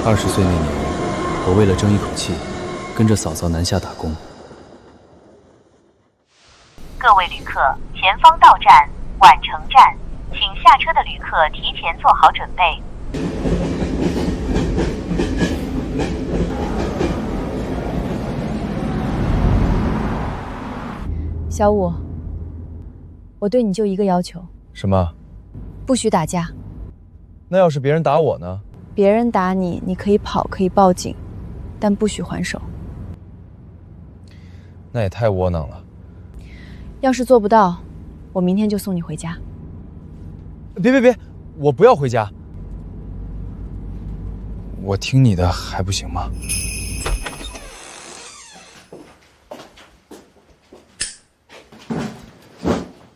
20岁那年，我为了争一口气，跟着嫂嫂南下打工。各位旅客，前方到站宛城站，请下车的旅客提前做好准备。小五，我对你就一个要求。什么？不许打架。那要是别人打我呢？别人打你，你可以跑，可以报警，但不许还手。那也太窝囊了。要是做不到，我明天就送你回家。别，我不要回家。我听你的还不行吗？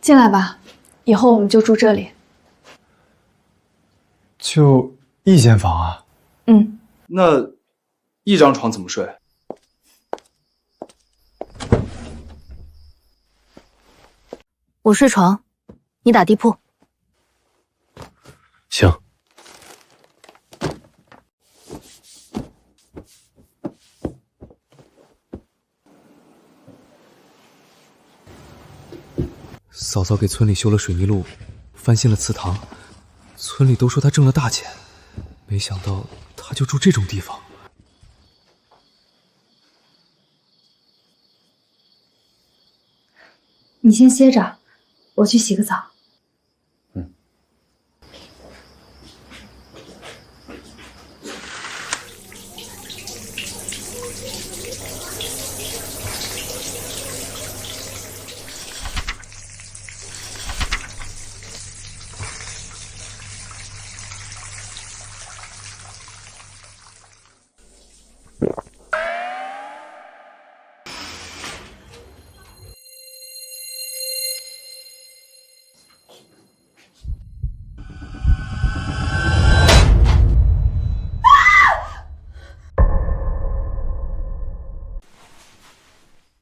进来吧，以后我们就住这里。就一间房啊？嗯。那一张床怎么睡？我睡床，你打地铺。行。嫂嫂给村里修了水泥路，翻新了祠堂，村里都说她挣了大钱，没想到她就住这种地方。你先歇着，我去洗个澡。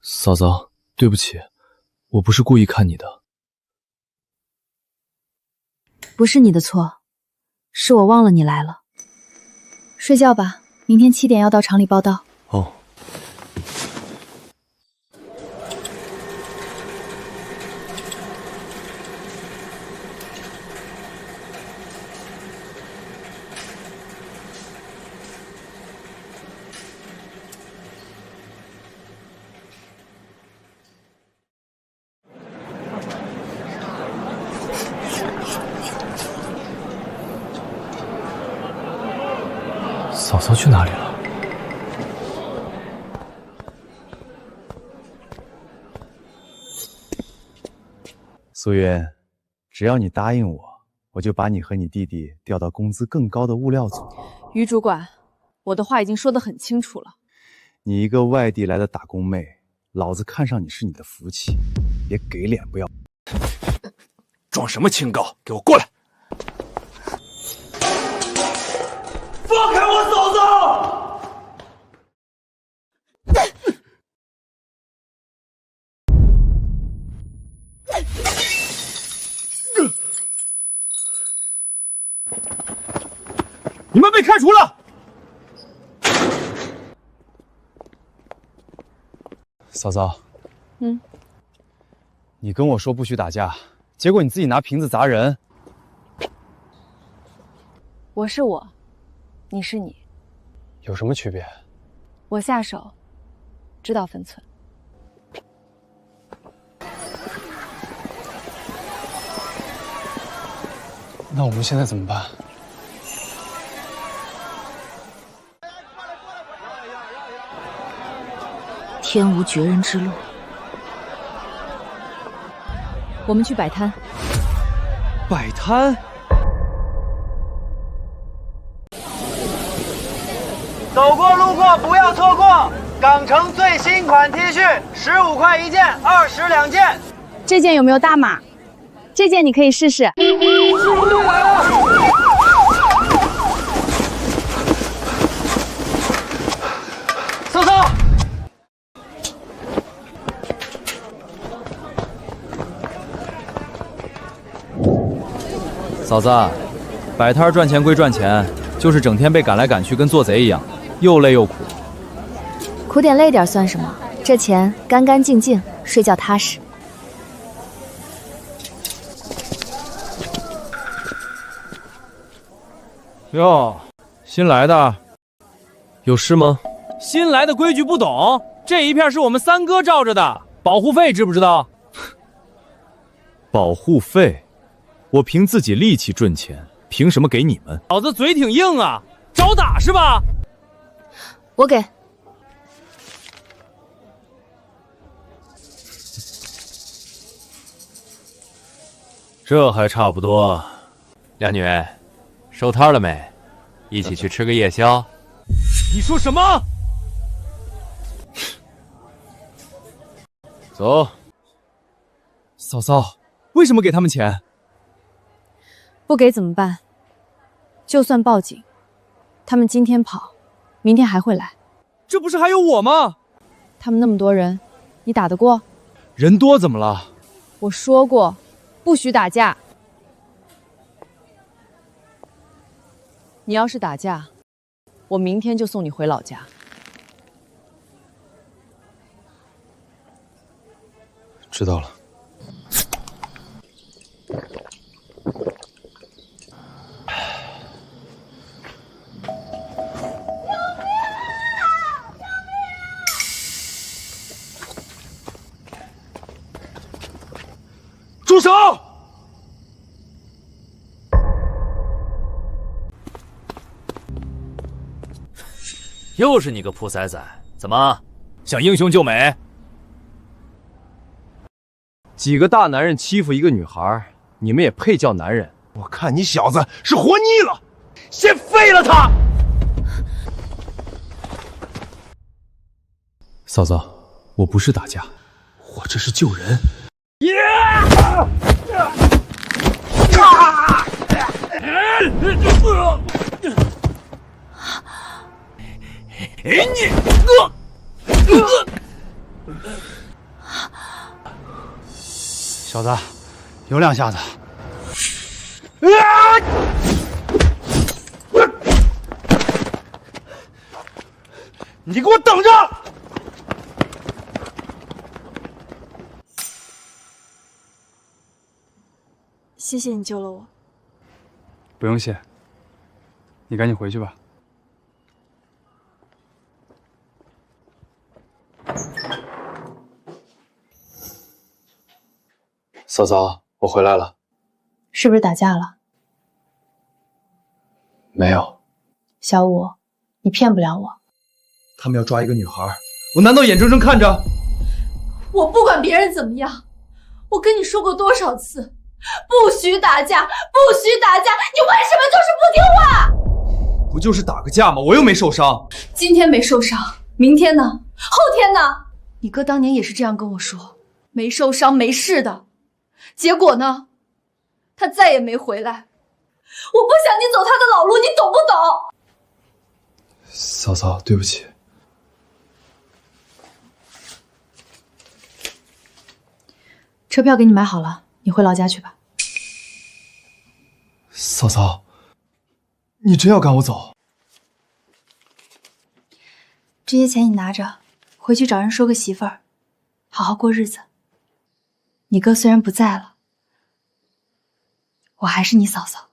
嫂嫂，对不起，我不是故意看你的。不是你的错，是我忘了你来了。睡觉吧，明天7点要到厂里报到。哦。嫂嫂去哪里了？苏云，只要你答应我，我就把你和你弟弟调到工资更高的物料组。于主管，我的话已经说得很清楚了。你一个外地来的打工妹，老子看上你是你的福气，别给脸不要。装什么清高？给我过来！放开我嫂子！你们被开除了。嫂嫂，你跟我说不许打架，结果你自己拿瓶子砸人。我是我，你是你，有什么区别？我下手知道分寸。那我们现在怎么办？天无绝人之路。我们去摆摊。摆摊？走过路过不要错过，港城最新款 T 恤，15块一件，20两件。这件有没有大码？这件你可以试试。部队来了！嫂嫂，嫂子，摆摊赚钱归赚钱，就是整天被赶来赶去，跟做贼一样，又累又苦。苦点累点算什么？这钱干干净净，睡觉踏实。哟，新来的，有事吗？新来的规矩不懂，这一片是我们三哥罩着的，保护费知不知道？保护费？我凭自己力气赚钱，凭什么给你们？老子嘴挺硬啊，找打是吧？我给。这还差不多。靓女，收摊了没？一起去吃个夜宵。你说什么？走。嫂嫂，为什么给他们钱？不给怎么办？就算报警，他们今天跑，明天还会来。这不是还有我吗？他们那么多人，你打得过？人多怎么了？我说过，不许打架。你要是打架，我明天就送你回老家。知道了。住手！又是你个扑塞仔，怎么想英雄救美？几个大男人欺负一个女孩，你们也配叫男人？我看你小子是活腻了，先废了他！嫂嫂，我不是打架，我这是救人。小子，有两下子。你给我等着！谢谢你救了我。不用谢，你赶紧回去吧。嫂嫂，我回来了。是不是打架了？没有。小五，你骗不了我。他们要抓一个女孩，我难道眼睁睁看着？我不管别人怎么样，我跟你说过多少次，不许打架，不许打架！你为什么就是不听话？不就是打个架吗？我又没受伤。今天没受伤，明天呢？后天呢？你哥当年也是这样跟我说，没受伤，没事的。结果呢？他再也没回来。我不想你走他的老路，你懂不懂？嫂嫂，对不起。车票给你买好了，你回老家去吧。嫂嫂，你真要赶我走？这些钱你拿着，回去找人说个媳妇儿，好好过日子。你哥虽然不在了，我还是你嫂嫂。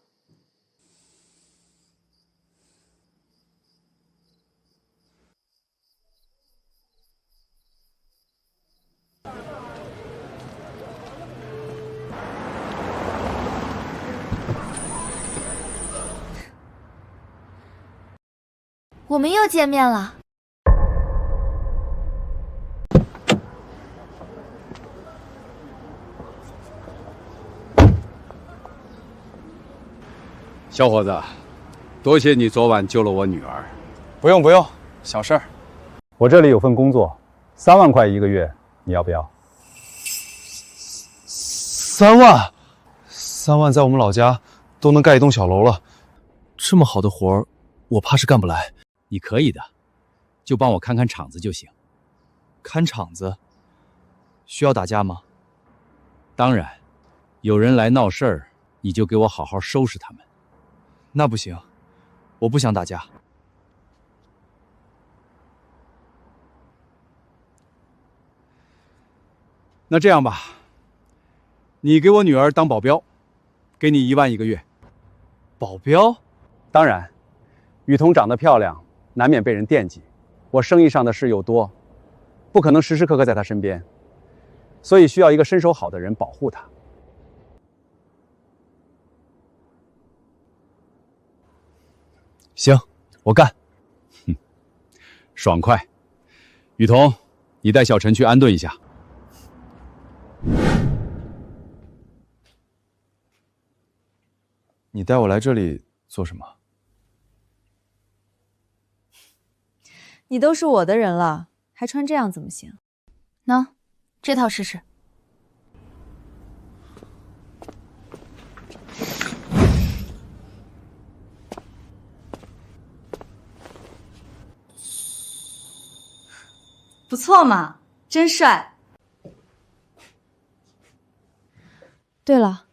我们又见面了。小伙子，多谢你昨晚救了我女儿。不用不用，小事儿。我这里有份工作，3万块1个月，你要不要？3万，3万在我们老家都能盖一栋小楼了。这么好的活儿，我怕是干不来。你可以的，就帮我看看场子就行。看场子？需要打架吗？当然，有人来闹事儿，你就给我好好收拾他们。那不行，我不想打架。那这样吧，你给我女儿当保镖，给你1万1个月。保镖？当然，雨桐长得漂亮，难免被人惦记。我生意上的事又多，不可能时时刻刻在她身边，所以需要一个身手好的人保护她。行，我干。爽快。雨桐，你带小陈去安顿一下。你带我来这里做什么？你都是我的人了，还穿这样怎么行？喏，这套试试。不错嘛，真帅。对了，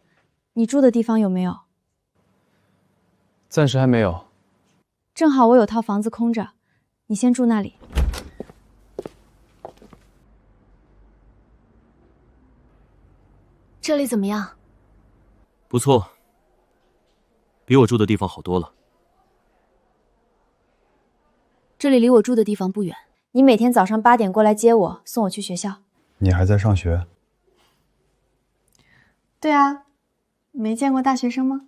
你住的地方有没有？暂时还没有。正好我有套房子空着，你先住那里。这里怎么样？不错，比我住的地方好多了。这里离我住的地方不远，你每天早上8点过来接我，送我去学校。你还在上学？对啊，没见过大学生吗？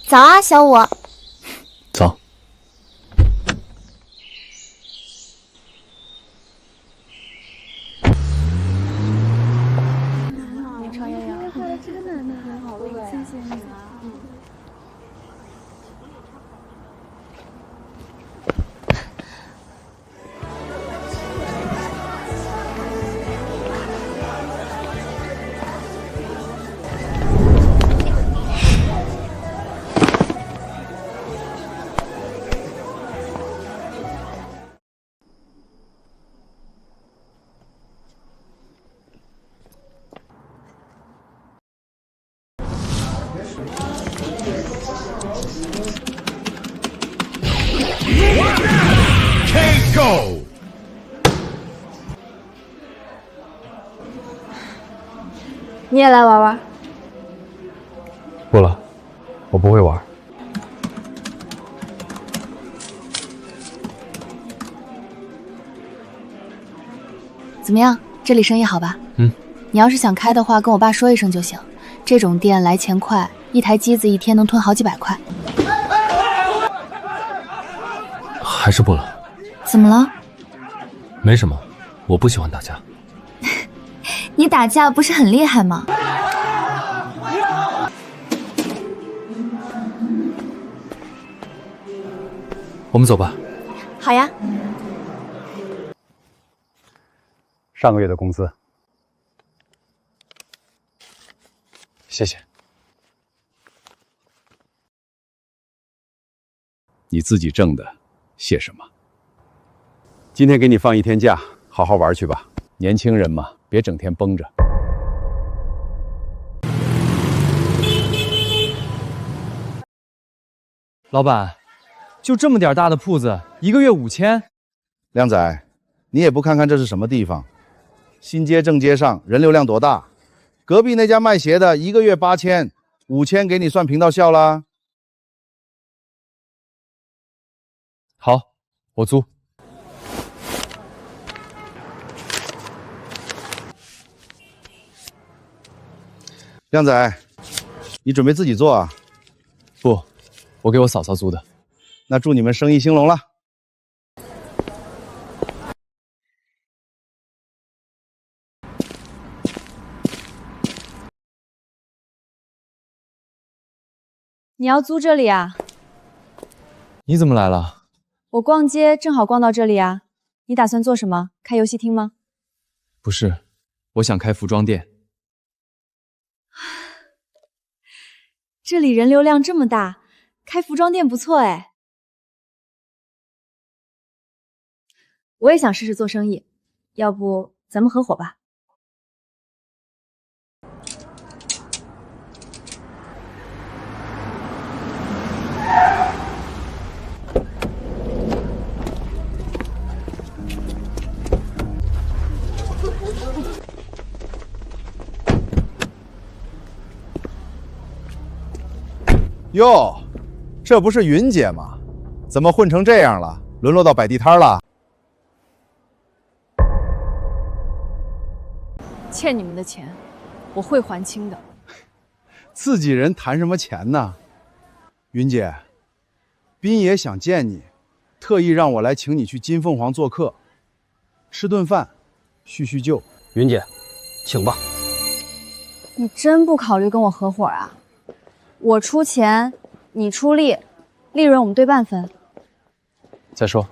早啊，小五。早。KO。你也来玩玩？不了，我不会玩。怎么样？这里生意好吧？嗯。你要是想开的话，跟我爸说一声就行。这种店来钱快，一台机子一天能吞好几百块。还是不了。怎么了？没什么，我不喜欢打架。你打架不是很厉害吗？我们走吧。好呀。上个月的工资。谢谢。你自己挣的，谢什么？今天给你放1天假，好好玩去吧。年轻人嘛，别整天绷着。老板，就这么点大的铺子，1个月5000。靓仔，你也不看看这是什么地方？新街正街上，人流量多大？隔壁那家卖鞋的1个月8000，5000给你算频道效啦。好，我租。靓仔，你准备自己做啊？不，我给我嫂嫂租的。那祝你们生意兴隆了。你要租这里啊？你怎么来了？我逛街正好逛到这里啊。你打算做什么？开游戏厅吗？不是，我想开服装店。这里人流量这么大，开服装店不错哎。我也想试试做生意，要不咱们合伙吧？哟，这不是云姐吗？怎么混成这样了？沦落到摆地摊了？欠你们的钱，我会还清的。自己人谈什么钱呢？云姐，斌爷想见你，特意让我来请你去金凤凰做客，吃顿饭，叙叙旧。云姐，请吧。你真不考虑跟我合伙啊？我出钱，你出力，利润我们对半分。再说。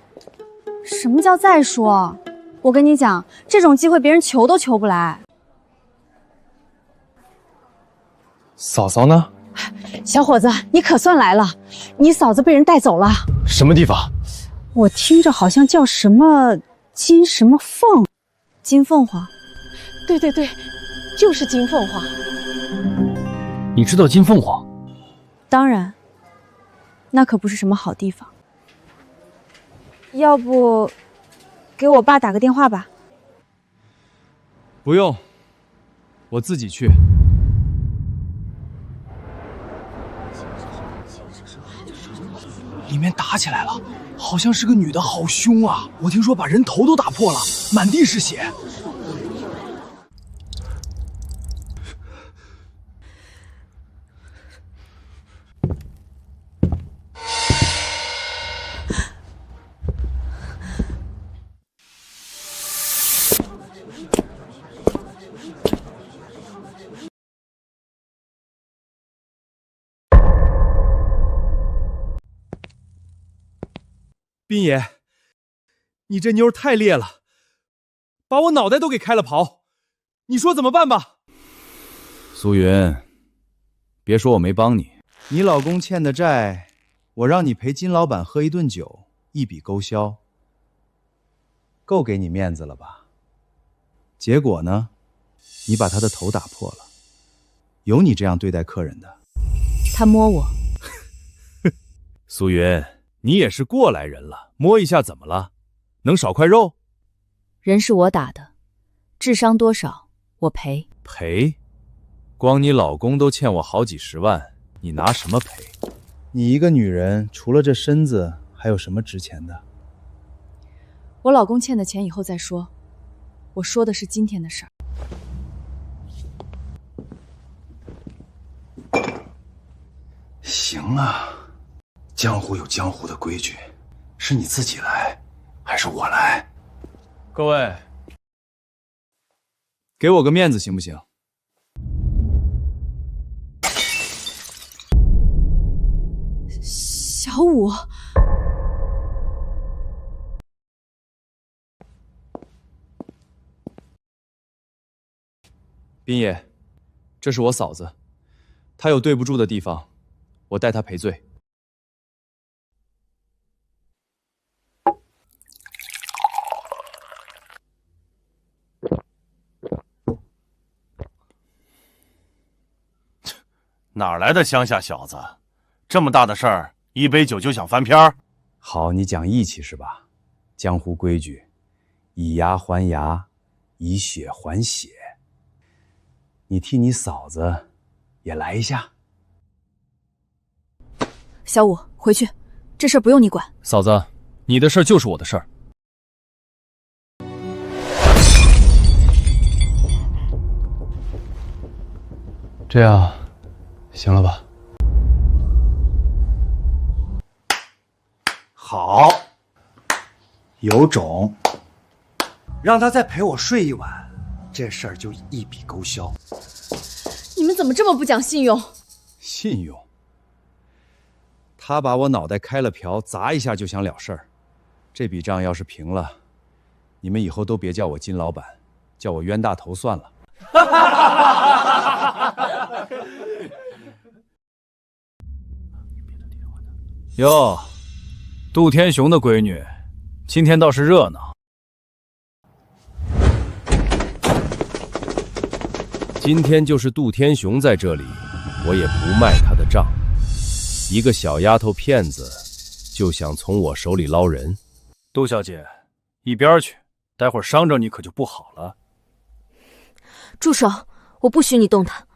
什么叫再说？我跟你讲，这种机会别人求都求不来。嫂嫂呢？小伙子，你可算来了！你嫂子被人带走了。什么地方？我听着好像叫什么金什么凤，金凤凰。对对对，就是金凤凰。你知道金凤凰？当然，那可不是什么好地方。要不，给我爸打个电话吧。不用，我自己去。里面打起来了，好像是个女的，好凶啊！我听说把人头都打破了，满地是血。斌爷，你这妞太烈了，把我脑袋都给开了刨，你说怎么办吧？苏云，别说我没帮你，你老公欠的债，我让你陪金老板喝一顿酒，一笔勾销，够给你面子了吧？结果呢，你把他的头打破了，有你这样对待客人的？他摸我。苏云，你也是过来人了，摸一下怎么了？能少块肉？人是我打的，智商多少我赔。赔？光你老公都欠我好几十万，你拿什么赔？你一个女人，除了这身子，还有什么值钱的？我老公欠的钱以后再说，我说的是今天的事儿。行啊，江湖有江湖的规矩，是你自己来，还是我来？各位，给我个面子行不行？小五，斌爷，这是我嫂子，她有对不住的地方，我代她赔罪。哪来的乡下小子？这么大的事儿，一杯酒就想翻篇儿？好，你讲义气是吧？江湖规矩，以牙还牙，以血还血。你替你嫂子也来一下。小五，回去，这事儿不用你管。嫂子，你的事儿就是我的事儿。这样，行了吧？好，有种，让他再陪我睡一晚，这事儿就一笔勾销。你们怎么这么不讲信用？信用？他把我脑袋开了瓢，砸一下就想了事儿。这笔账要是平了，你们以后都别叫我金老板，叫我冤大头算了。哟，杜天雄的闺女，今天倒是热闹。今天就是杜天雄在这里，我也不卖他的账。一个小丫头片子，就想从我手里捞人。杜小姐，一边去，待会儿伤着你可就不好了。住手！我不许你动他。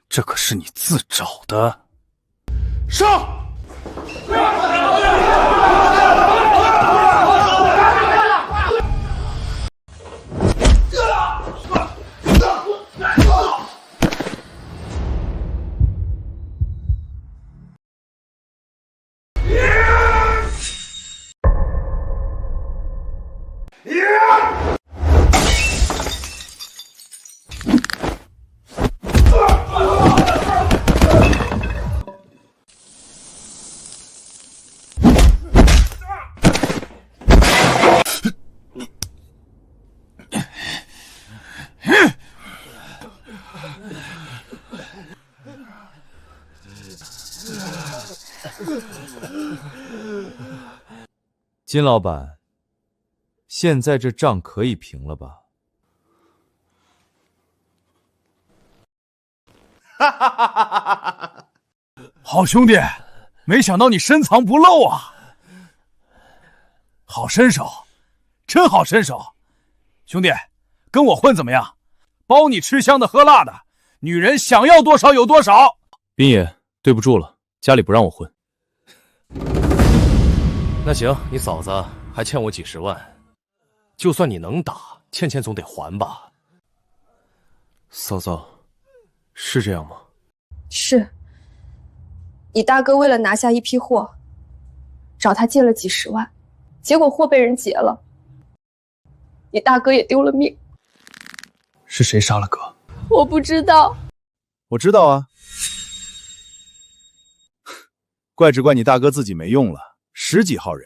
这可是你自找的。上！金老板，现在这账可以平了吧？哈哈哈哈哈！好兄弟，没想到你深藏不露啊！好身手，真好身手！兄弟，跟我混怎么样？包你吃香的喝辣的，女人想要多少有多少。兵爷，对不住了，家里不让我混。那行，你嫂子还欠我几十万，就算你能打，欠总得还吧。嫂嫂，是这样吗？是。你大哥为了拿下一批货，找他借了几十万，结果货被人劫了，你大哥也丢了命。是谁杀了哥？我不知道。我知道啊，怪只怪你大哥自己没用了，10几号人，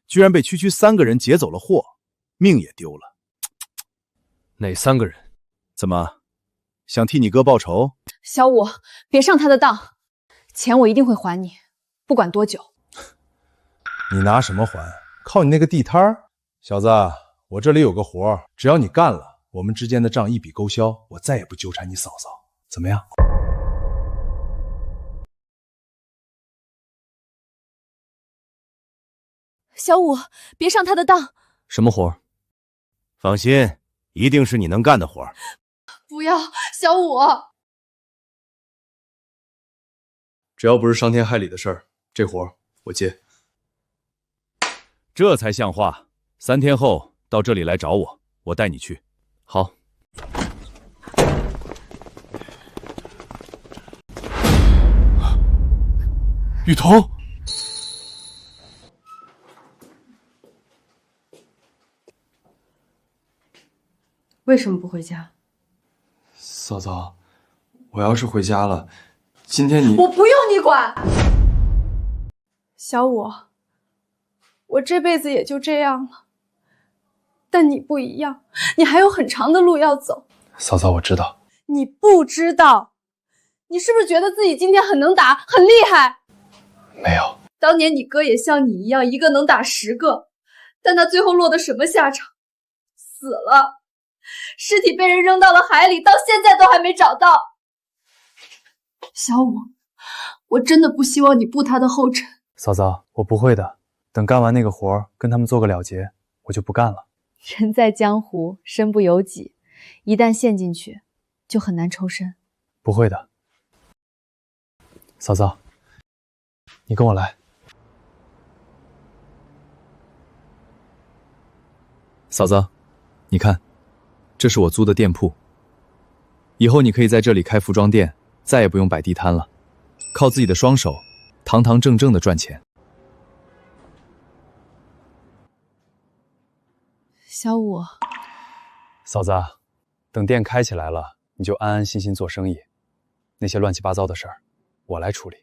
居然被区3个人劫走了货，命也丢了。哪3个人？怎么，想替你哥报仇？小五，别上他的当，钱我一定会还你，不管多久。你拿什么还？靠你那个地摊儿？小子，我这里有个活，只要你干了，我们之间的账一笔勾销，我再也不纠缠你嫂嫂，怎么样？小五，别上他的当。什么活？放心，一定是你能干的活。不要，小五。只要不是伤天害理的事儿，这活我接。这才像话。3天后到这里来找我，我带你去。好。雨桐，为什么不回家？嫂嫂，我要是回家了，今天你……我不用你管。小五，我这辈子也就这样了，但你不一样，你还有很长的路要走。嫂嫂，我知道。你不知道，你是不是觉得自己今天很能打，很厉害？没有。当年你哥也像你一样，一个能打10个，但他最后落得什么下场？死了，尸体被人扔到了海里，到现在都还没找到。小五，我真的不希望你步他的后尘。嫂嫂，我不会的，等干完那个活，跟他们做个了结，我就不干了。人在江湖，身不由己，一旦陷进去，就很难抽身。不会的，嫂嫂，你跟我来。嫂子，你看，这是我租的店铺，以后你可以在这里开服装店，再也不用摆地摊了，靠自己的双手，堂堂正正的赚钱。小五，嫂子，等店开起来了，你就安安心心做生意，那些乱七八糟的事儿，我来处理。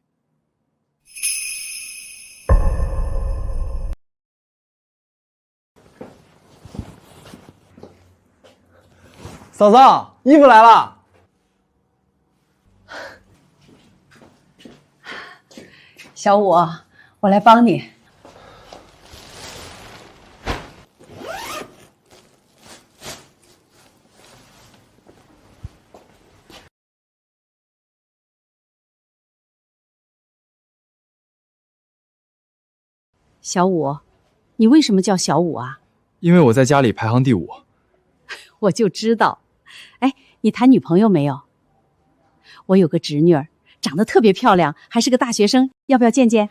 嫂嫂，衣服来了。小五，我来帮你。小五，你为什么叫小五啊？因为我在家里排行第5。我就知道。哎，你谈女朋友没有？我有个侄女儿，长得特别漂亮，还是个大学生，要不要见见？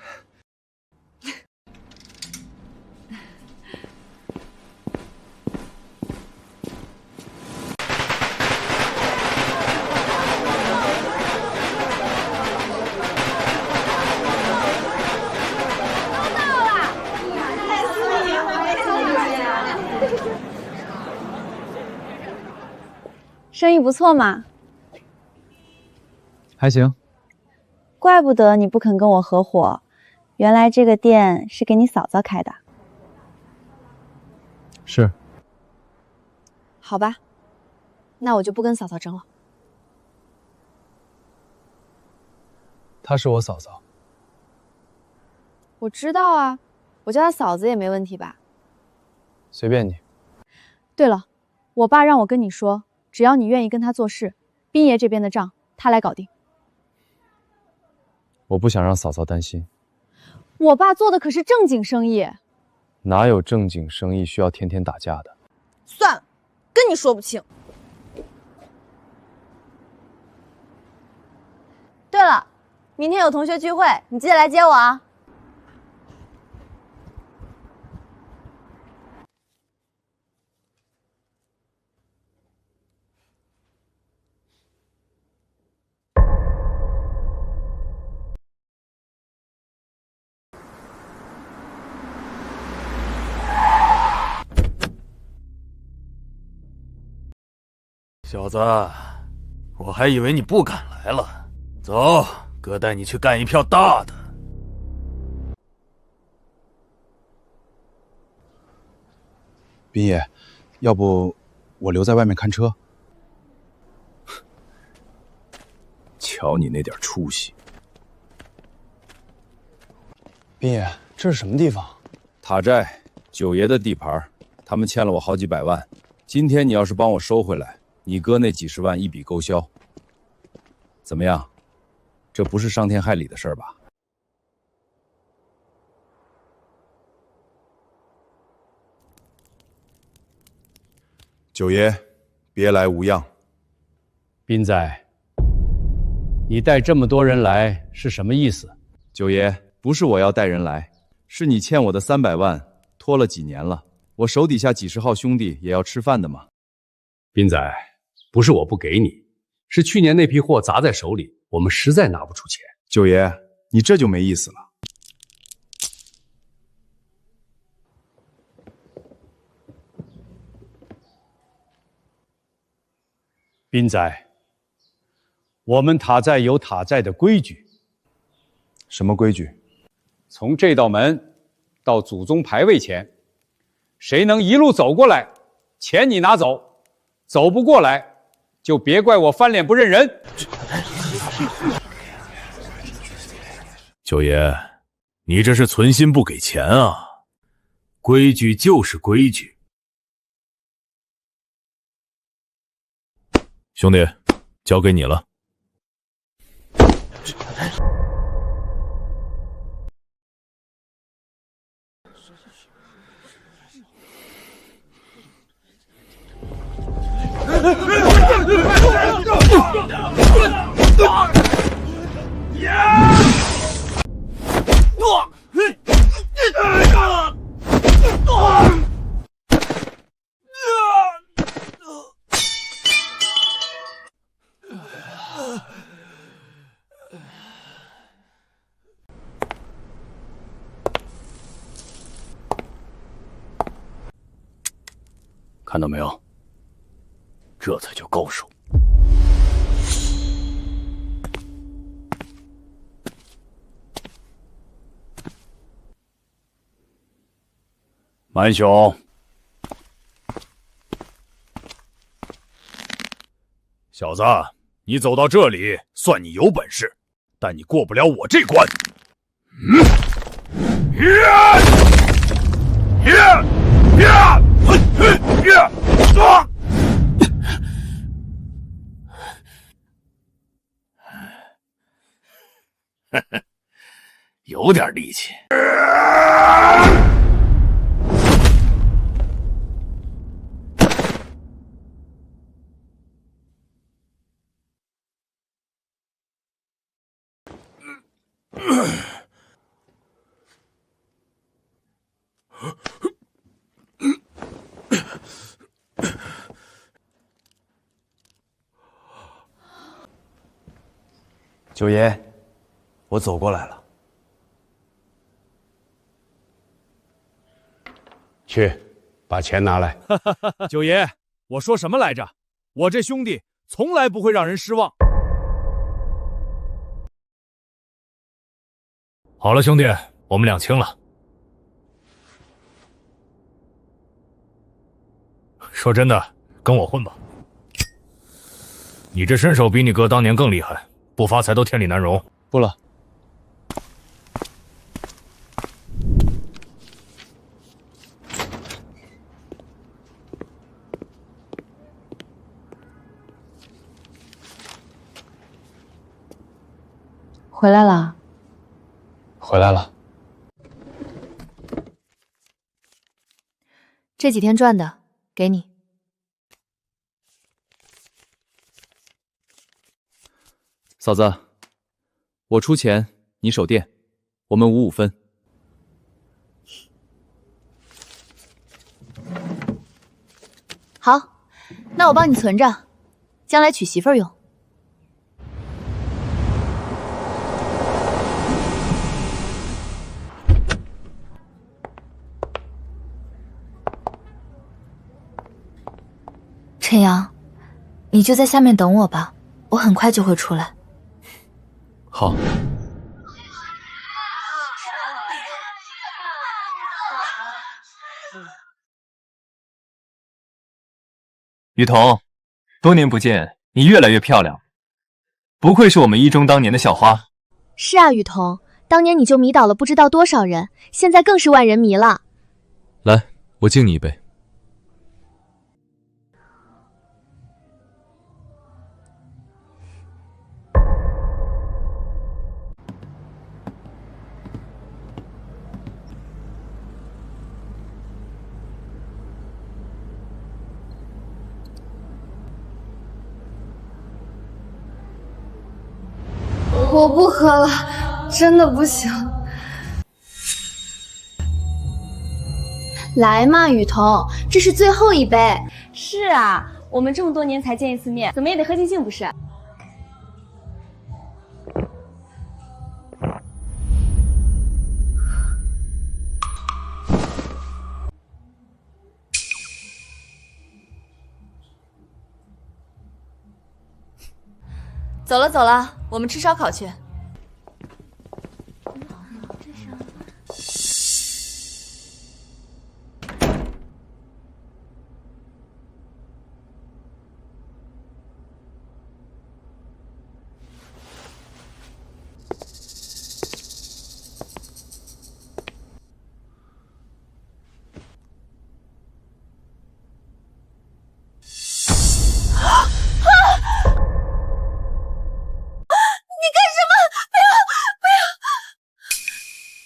生意不错嘛，还行。怪不得你不肯跟我合伙，原来这个店是给你嫂嫂开的。是。好吧，那我就不跟嫂嫂争了。她是我嫂嫂。我知道啊，我叫她嫂子也没问题吧？随便你。对了，我爸让我跟你说，只要你愿意跟他做事，兵爷这边的账他来搞定。我不想让嫂嫂担心。我爸做的可是正经生意。哪有正经生意需要天天打架的？算了，跟你说不清。对了，明天有同学聚会，你记得来接我啊。小子，我还以为你不敢来了。走，哥带你去干一票大的。斌爷，要不我留在外面看车？瞧你那点出息！斌爷，这是什么地方？塔寨，九爷的地盘，他们欠了我好几百万。今天你要是帮我收回来，你哥那几十万一笔勾销。怎么样？这不是伤天害理的事儿吧？九爷，别来无恙。斌仔，你带这么多人来是什么意思？九爷，不是我要带人来，是你欠我的300万，拖了几年了，我手底下几十号兄弟也要吃饭的嘛。斌仔，不是我不给你，是去年那批货砸在手里，我们实在拿不出钱。九爷，你这就没意思了。斌仔，我们塔寨有塔寨的规矩。什么规矩？从这道门到祖宗牌位前，谁能一路走过来，钱你拿走；走不过来，就别怪我翻脸不认人。九爷，你这是存心不给钱啊？规矩就是规矩。兄弟，交给你了。看到没有？这才叫高手。蛮雄，小子，你走到这里算你有本事，但你过不了我这关。有点力气。九爷，我走过来了。去，把钱拿来。九爷，我说什么来着？我这兄弟从来不会让人失望。好了，兄弟，我们两清了。说真的，跟我混吧。你这身手比你哥当年更厉害，不发财都天理难容。不了。回来了。回来了。这几天赚的，给你。嫂子，我出钱，你守店，我们5-5分。好，那我帮你存着，将来娶媳妇儿用。陈阳，你就在下面等我吧，我很快就会出来。好。雨桐，多年不见，你越来越漂亮，不愧是我们一中当年的校花。是啊，雨桐，当年你就迷倒了不知道多少人，现在更是万人迷了。来，我敬你一杯。我不喝了，真的不行。来嘛，雨桐，这是最后一杯。是啊，我们这么多年才见一次面，怎么也得喝尽兴不是？走了走了，我们吃烧烤去。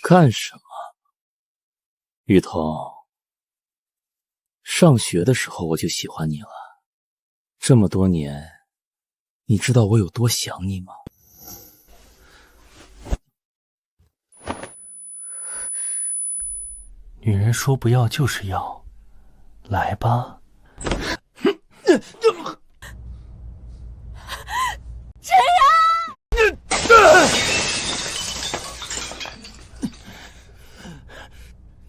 干什么？雨桐，上学的时候我就喜欢你了，这么多年，你知道我有多想你吗？女人说不要就是要，来吧。陈阳！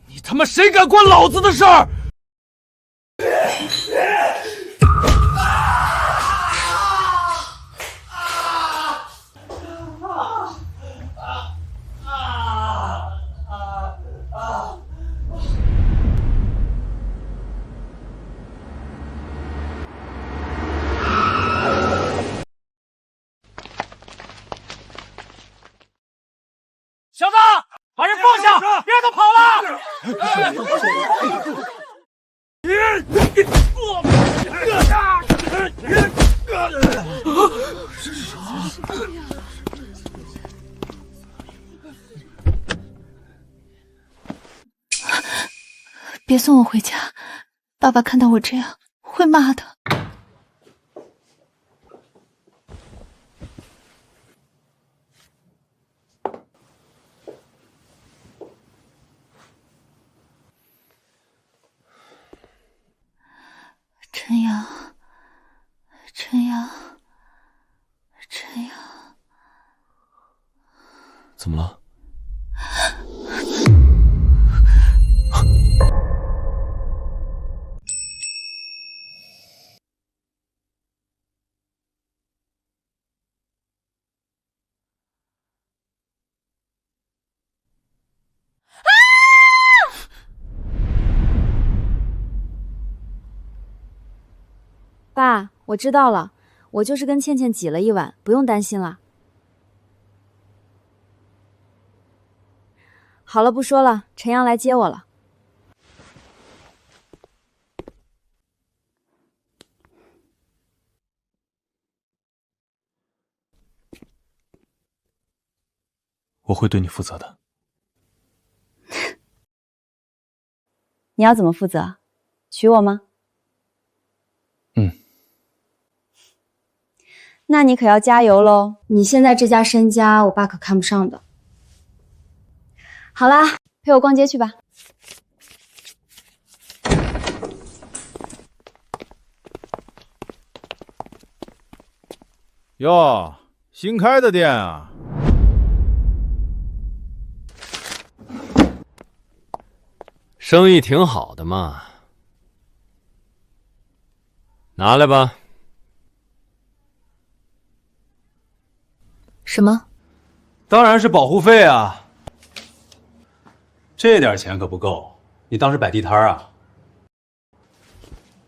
你他妈谁敢管老子的事儿？小子，把人放下，别让他跑了！别送我回家，爸爸看到我这样会骂的。陈阳，陈阳，陈阳，怎么了？爸，我知道了，我就是跟倩倩挤了一晚，不用担心了。好了，不说了，陈阳来接我了。我会对你负责的。你要怎么负责？娶我吗？那你可要加油喽！你现在这家身家，我爸可看不上的。好啦，陪我逛街去吧。哟，新开的店啊！生意挺好的嘛，拿来吧。什么？当然是保护费啊！这点钱可不够，你当是摆地摊啊？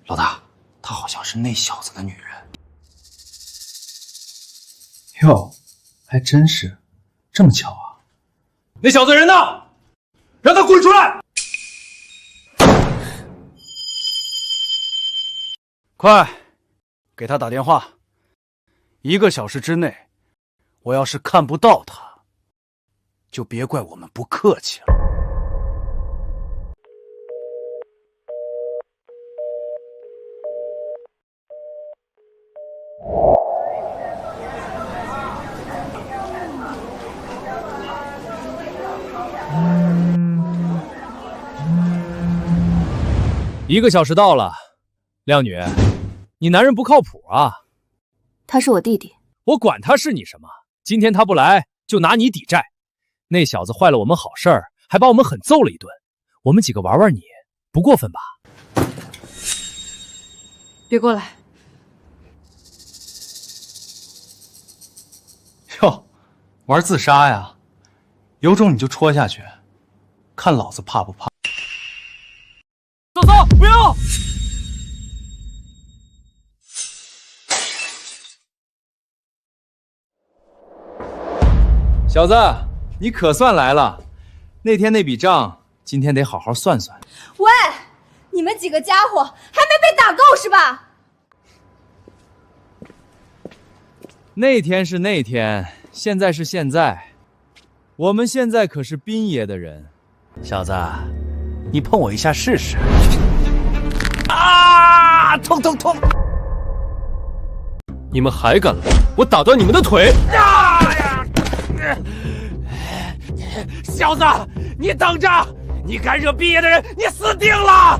老大，她好像是那小子的女人。哟，还真是，这么巧啊！那小子人呢？让他滚出来！快，给他打电话！1个小时之内，我要是看不到他，就别怪我们不客气了。1个小时到了，靓女，你男人不靠谱啊！他是我弟弟，我管他是你什么，今天他不来，就拿你抵债。那小子坏了我们好事儿，还把我们狠揍了一顿。我们几个玩玩你，不过分吧？别过来！哟，玩自杀呀？有种你就戳下去，看老子怕不怕？嫂嫂，不要！小子，你可算来了。那天那笔账，今天得好好算算。喂，你们几个家伙还没被打够是吧？那天是那天，现在是现在。我们现在可是宾爷的人。小子，你碰我一下试试。啊！痛痛痛！你们还敢来，我打断你们的腿！小子，你等着！你敢惹毕业的人，你死定了！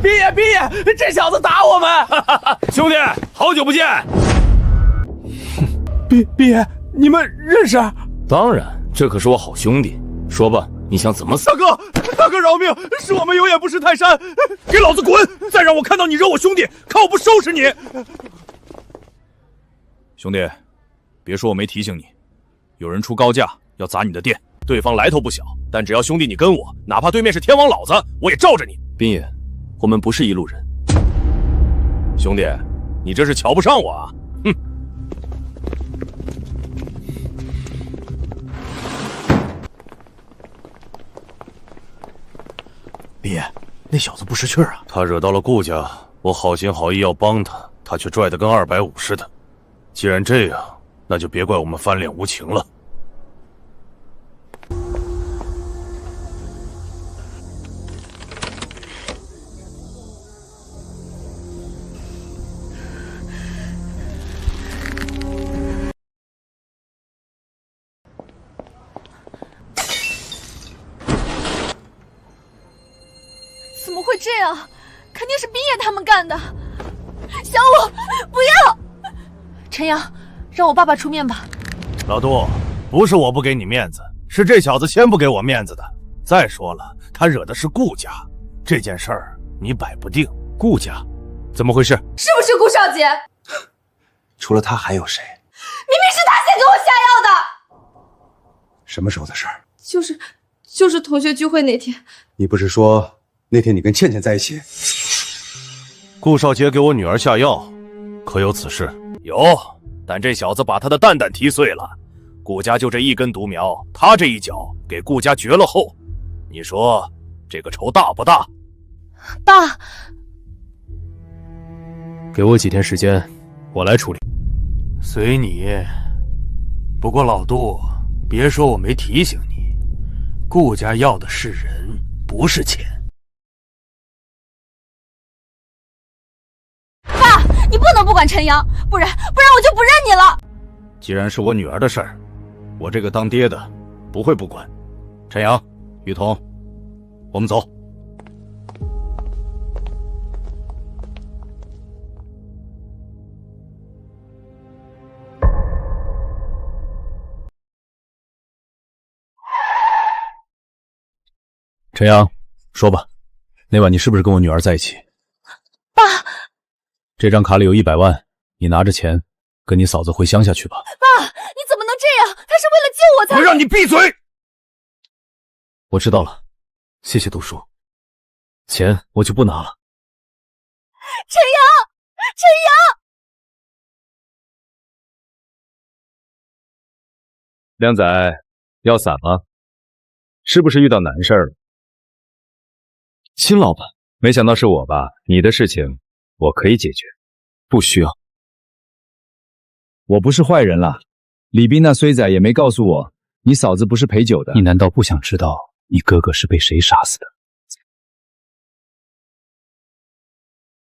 毕业，这小子打我们！兄弟，好久不见！毕业，你们认识？当然，这可是我好兄弟。说吧，你想怎么死？大哥饶命！是我们有眼不识泰山，给老子滚！再让我看到你惹我兄弟，看我不收拾你！兄弟，别说我没提醒你，有人出高价要砸你的店，对方来头不小，但只要兄弟你跟我，哪怕对面是天王老子，我也罩着你。斌爷，我们不是一路人。兄弟，你这是瞧不上我啊？哼！毕业，那小子不识趣啊！他惹到了顾家，我好心好意要帮他，他却拽得跟250似的。既然这样，那就别怪我们翻脸无情了。怎么会这样？肯定是毕业他们干的！小五，不要！陈阳，让我爸爸出面吧。老杜，不是我不给你面子，是这小子先不给我面子的。再说了，他惹的是顾家，这件事儿你摆不定。顾家，怎么回事？是不是顾少杰？除了他还有谁？明明是他先给我下药的。什么时候的事儿？就是同学聚会那天。你不是说那天你跟倩倩在一起？顾少杰给我女儿下药，可有此事？有，但这小子把他的蛋蛋踢碎了。顾家就这一根独苗，他这一脚给顾家绝了后，你说这个仇大不大？爸，给我几天时间，我来处理。随你。不过老杜，别说我没提醒你，顾家要的是人，不是钱。爸，你不能不管陈阳，不然我就不认你了。既然是我女儿的事儿，我这个当爹的不会不管。陈阳、雨桐，我们走。陈阳，说吧，那晚你是不是跟我女儿在一起？爸，这张卡里有100万，你拿着钱跟你嫂子回乡下去吧。爸，你怎么能这样？他是为了救我才……我让你闭嘴！我知道了，谢谢杜叔，钱我就不拿了。陈阳，陈阳！靓仔，要伞吗？是不是遇到难事了？金老板，没想到是我吧？你的事情我可以解决。不需要。我不是坏人啦，李斌那衰仔也没告诉我你嫂子不是陪酒的。你难道不想知道你哥哥是被谁杀死的？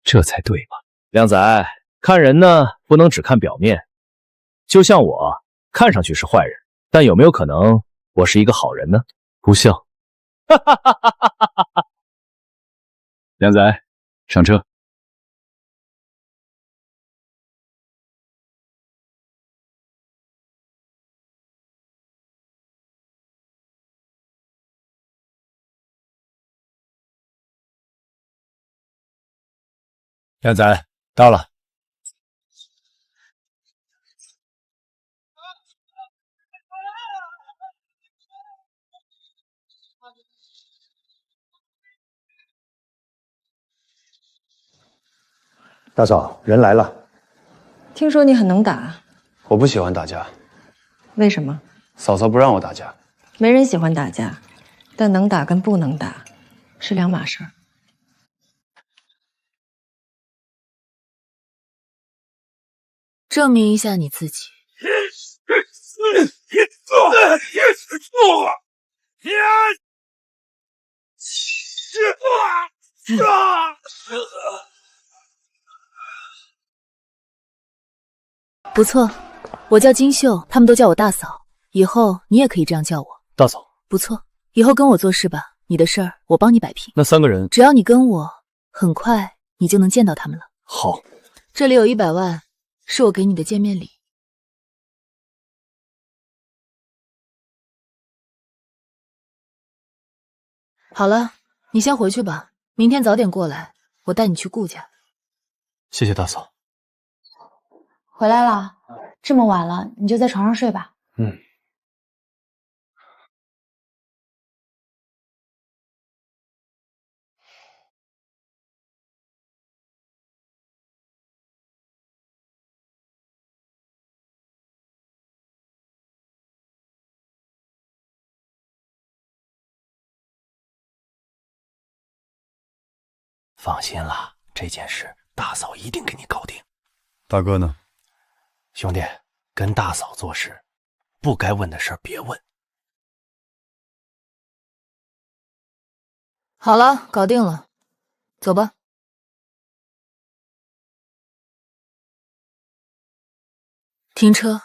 这才对吧？靓仔，看人呢，不能只看表面。就像我，看上去是坏人，但有没有可能我是一个好人呢？不像。靓仔，上车。靓仔，到了。大嫂，人来了。听说你很能打，我不喜欢打架，为什么？嫂嫂不让我打架。没人喜欢打架，但能打跟不能打是两码事儿。证明一下你自己。不错，我叫金秀，他们都叫我大嫂，以后你也可以这样叫我。大嫂，不错，以后跟我做事吧，你的事儿我帮你摆平。那3个人，只要你跟我，很快你就能见到他们了。好，这里有100万，是我给你的见面礼。好了，你先回去吧，明天早点过来，我带你去顾家。谢谢大嫂。回来了，这么晚了，你就在床上睡吧。嗯。放心了，这件事大嫂一定给你搞定。大哥呢？兄弟，跟大嫂做事，不该问的事儿别问。好了，搞定了，走吧。停车。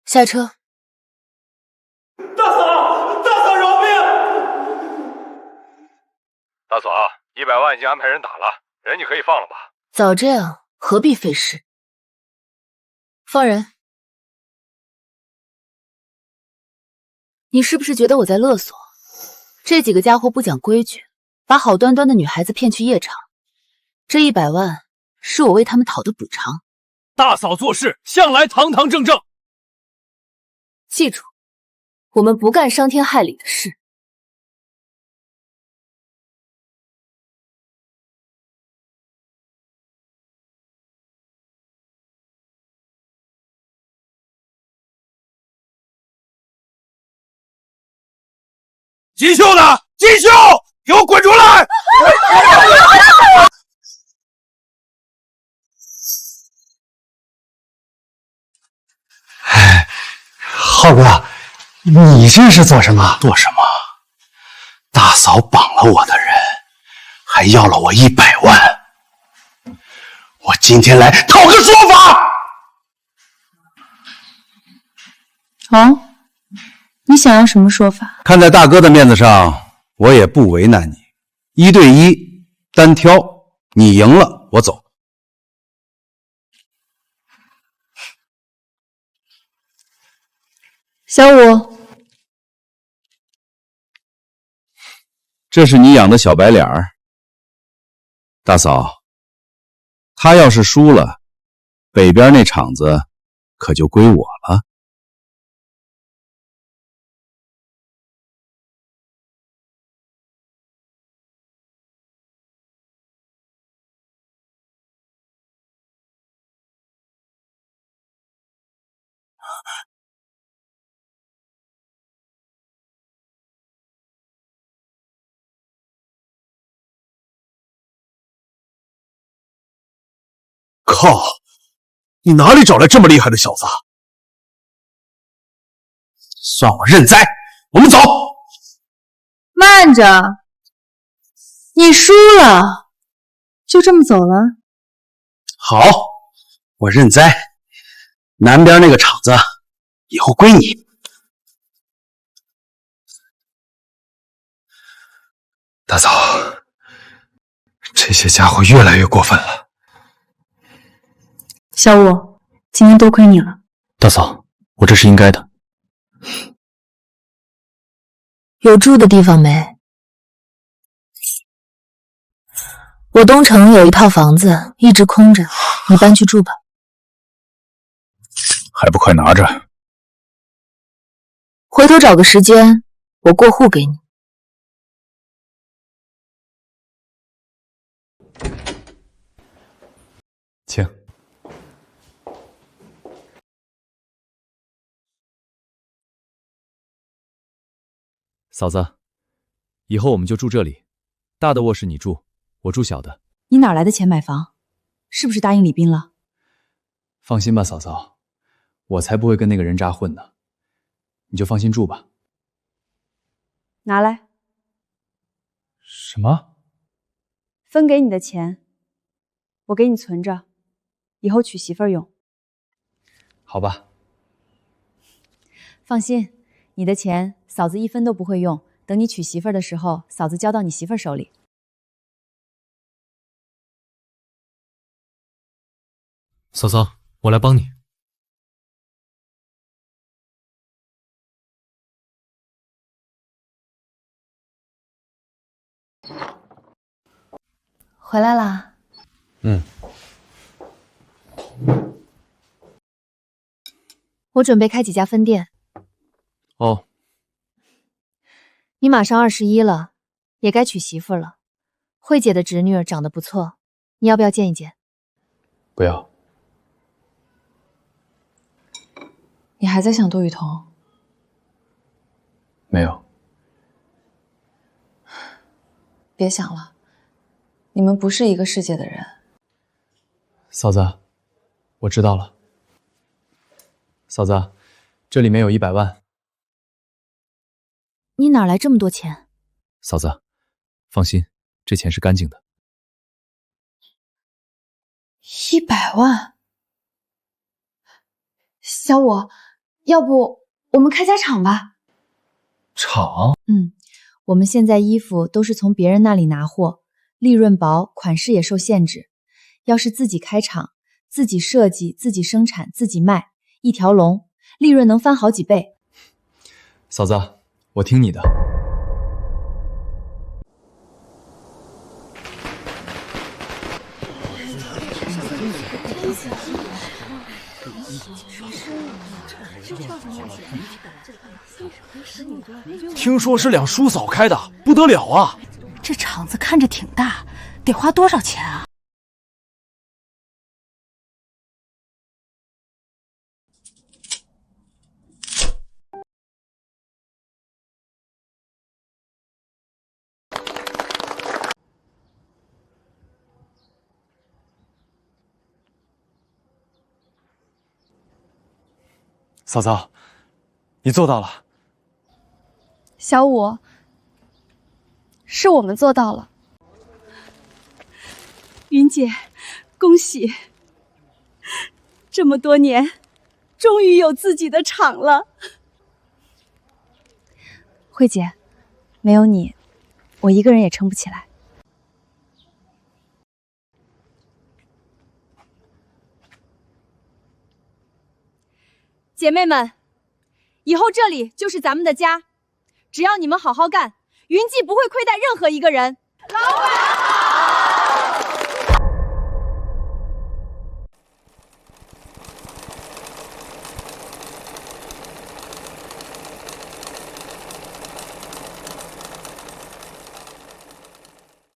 下车。大嫂，饶命！大嫂，100万已经安排人打了，人你可以放了吧？早这样，何必费事？放人。你是不是觉得我在勒索？这几个家伙不讲规矩，把好端端的女孩子骗去夜场，这100万是我为他们讨的补偿。大嫂做事向来堂堂正正。记住，我们不干伤天害理的事。金秀呢？金秀，给我滚出来！浩哥，你这是做什么？做什么？大嫂绑了我的人，还要了我100万。我今天来讨个说法。哦，你想要什么说法？看在大哥的面子上，我也不为难你，1对1单挑，你赢了我走。小五，这是你养的小白脸儿，大嫂，他要是输了，北边那场子可就归我了。靠！你哪里找来这么厉害的小子？算我认栽，我们走。慢着，你输了，就这么走了？好，我认栽。南边那个场子以后归你。大嫂，这些家伙越来越过分了。小五，今天多亏你了。大嫂，我这是应该的。有住的地方没？我东城有一套房子，一直空着，你搬去住吧。还不快拿着！回头找个时间，我过户给你。请。嫂子，以后我们就住这里，大的卧室你住，我住小的。你哪来的钱买房？是不是答应李斌了？放心吧，嫂嫂，我才不会跟那个人渣混呢。你就放心住吧。拿来。什么？分给你的钱，我给你存着，以后娶媳妇儿用。好吧。放心，你的钱嫂子1分都不会用，等你娶媳妇儿的时候，嫂子交到你媳妇儿手里。嫂嫂，我来帮你。回来啦。我准备开几家分店。哦。你马上21了，也该娶媳妇了。慧姐的侄女长得不错，你要不要见一见？不要。你还在想杜雨桐？没有。别想了，你们不是一个世界的人。嫂子，我知道了。嫂子，这里面有100万。你哪来这么多钱？嫂子，放心，这钱是干净的。100万？小五，要不我们开家厂吧？厂？我们现在衣服都是从别人那里拿货，利润薄，款式也受限制。要是自己开厂，自己设计，自己生产，自己卖，一条龙，利润能翻好几倍。嫂子，我听你的。听说是两叔嫂开的，不得了啊！这厂子看着挺大，得花多少钱啊？嫂子，你做到了。小五，是我们做到了。云姐，恭喜！这么多年，终于有自己的厂了。慧姐，没有你，我一个人也撑不起来。姐妹们，以后这里就是咱们的家，只要你们好好干，云记不会亏待任何一个人。老板好！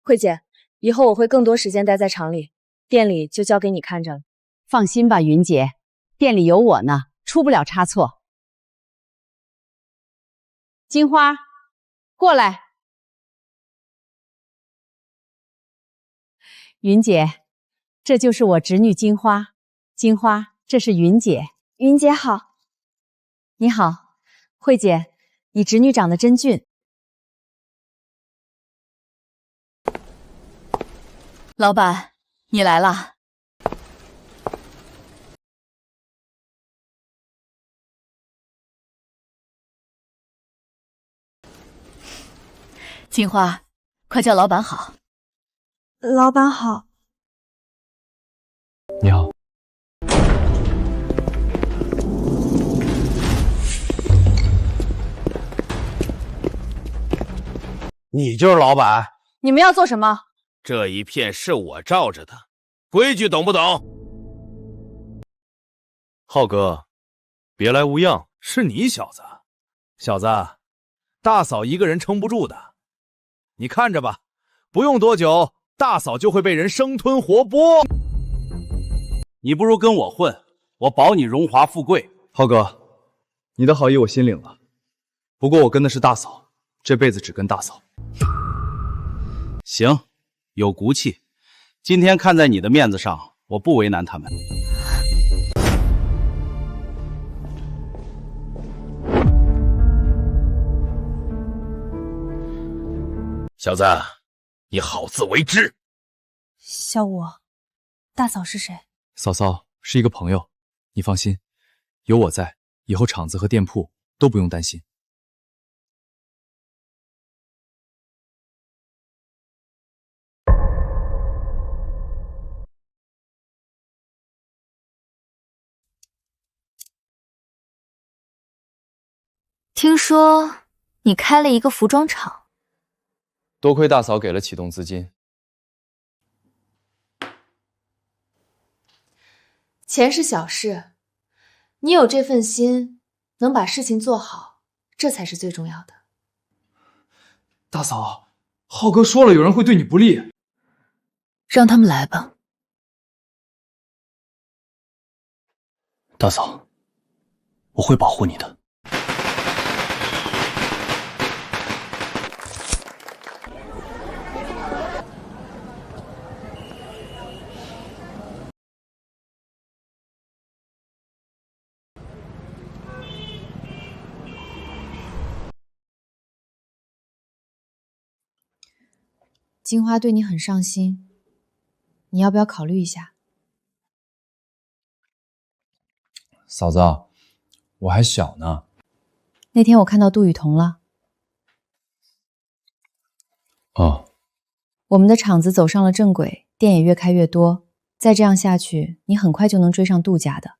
慧姐，以后我会更多时间待在厂里，店里就交给你看着了。放心吧，云姐，店里有我呢，出不了差错。金花，过来。云姐，这就是我侄女金花。金花，这是云姐。云姐好。你好，慧姐，你侄女长得真俊。老板，你来啦。金花，快叫老板好。老板好。你好。你就是老板？你们要做什么？这一片是我罩着的，规矩懂不懂？浩哥，别来无恙，是你小子。小子，大嫂一个人撑不住的，你看着吧，不用多久，大嫂就会被人生吞活剥。你不如跟我混，我保你荣华富贵。浩哥，你的好意我心领了，不过我跟的是大嫂，这辈子只跟大嫂。行，有骨气。今天看在你的面子上，我不为难他们。小子，你好自为之。小五，大嫂是谁？嫂嫂是一个朋友，你放心，有我在，以后厂子和店铺都不用担心。听说你开了一个服装厂，多亏大嫂给了启动资金。钱是小事，你有这份心，能把事情做好，这才是最重要的。大嫂，浩哥说了，有人会对你不利。让他们来吧。大嫂，我会保护你的。金花对你很上心，你要不要考虑一下？嫂子，我还小呢。那天我看到杜雨桐了。哦，我们的厂子走上了正轨，店也越开越多。再这样下去，你很快就能追上杜家的。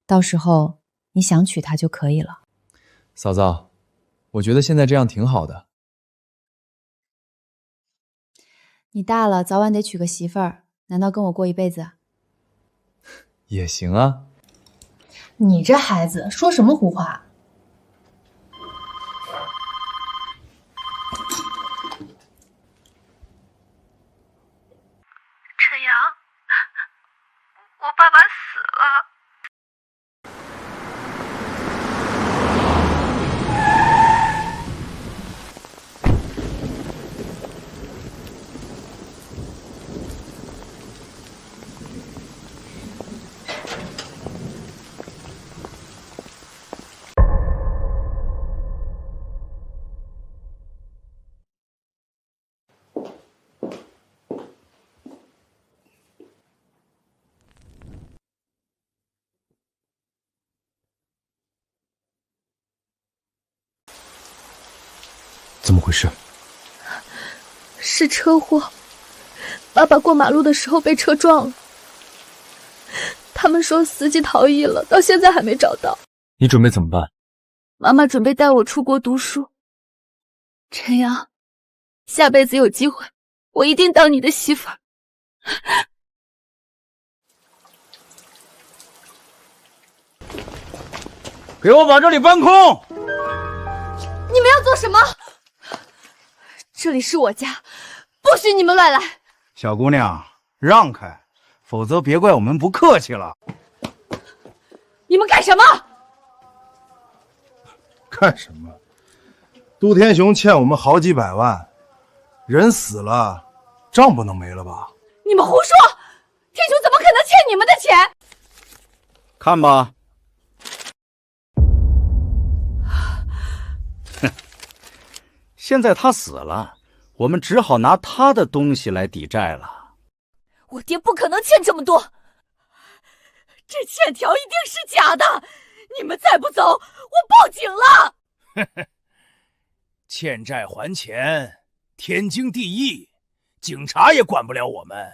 到时候你想娶她就可以了。嫂子，我觉得现在这样挺好的。你大了，早晚得娶个媳妇儿，难道跟我过一辈子啊？也行啊。你这孩子说什么胡话？陈阳，我爸爸死了。怎么回事？是车祸，爸爸过马路的时候被车撞了。他们说司机逃逸了，到现在还没找到。你准备怎么办？妈妈准备带我出国读书。陈阳，下辈子有机会，我一定当你的媳妇儿。给我把这里搬空！你们要做什么？这里是我家，不许你们乱来！小姑娘，让开，否则别怪我们不客气了。你们干什么？干什么？杜天雄欠我们好几百万，人死了，账不能没了吧？你们胡说！天雄怎么可能欠你们的钱？看吧。现在他死了，我们只好拿他的东西来抵债了。我爹不可能欠这么多，这欠条一定是假的！你们再不走，我报警了！欠债还钱，天经地义，警察也管不了我们。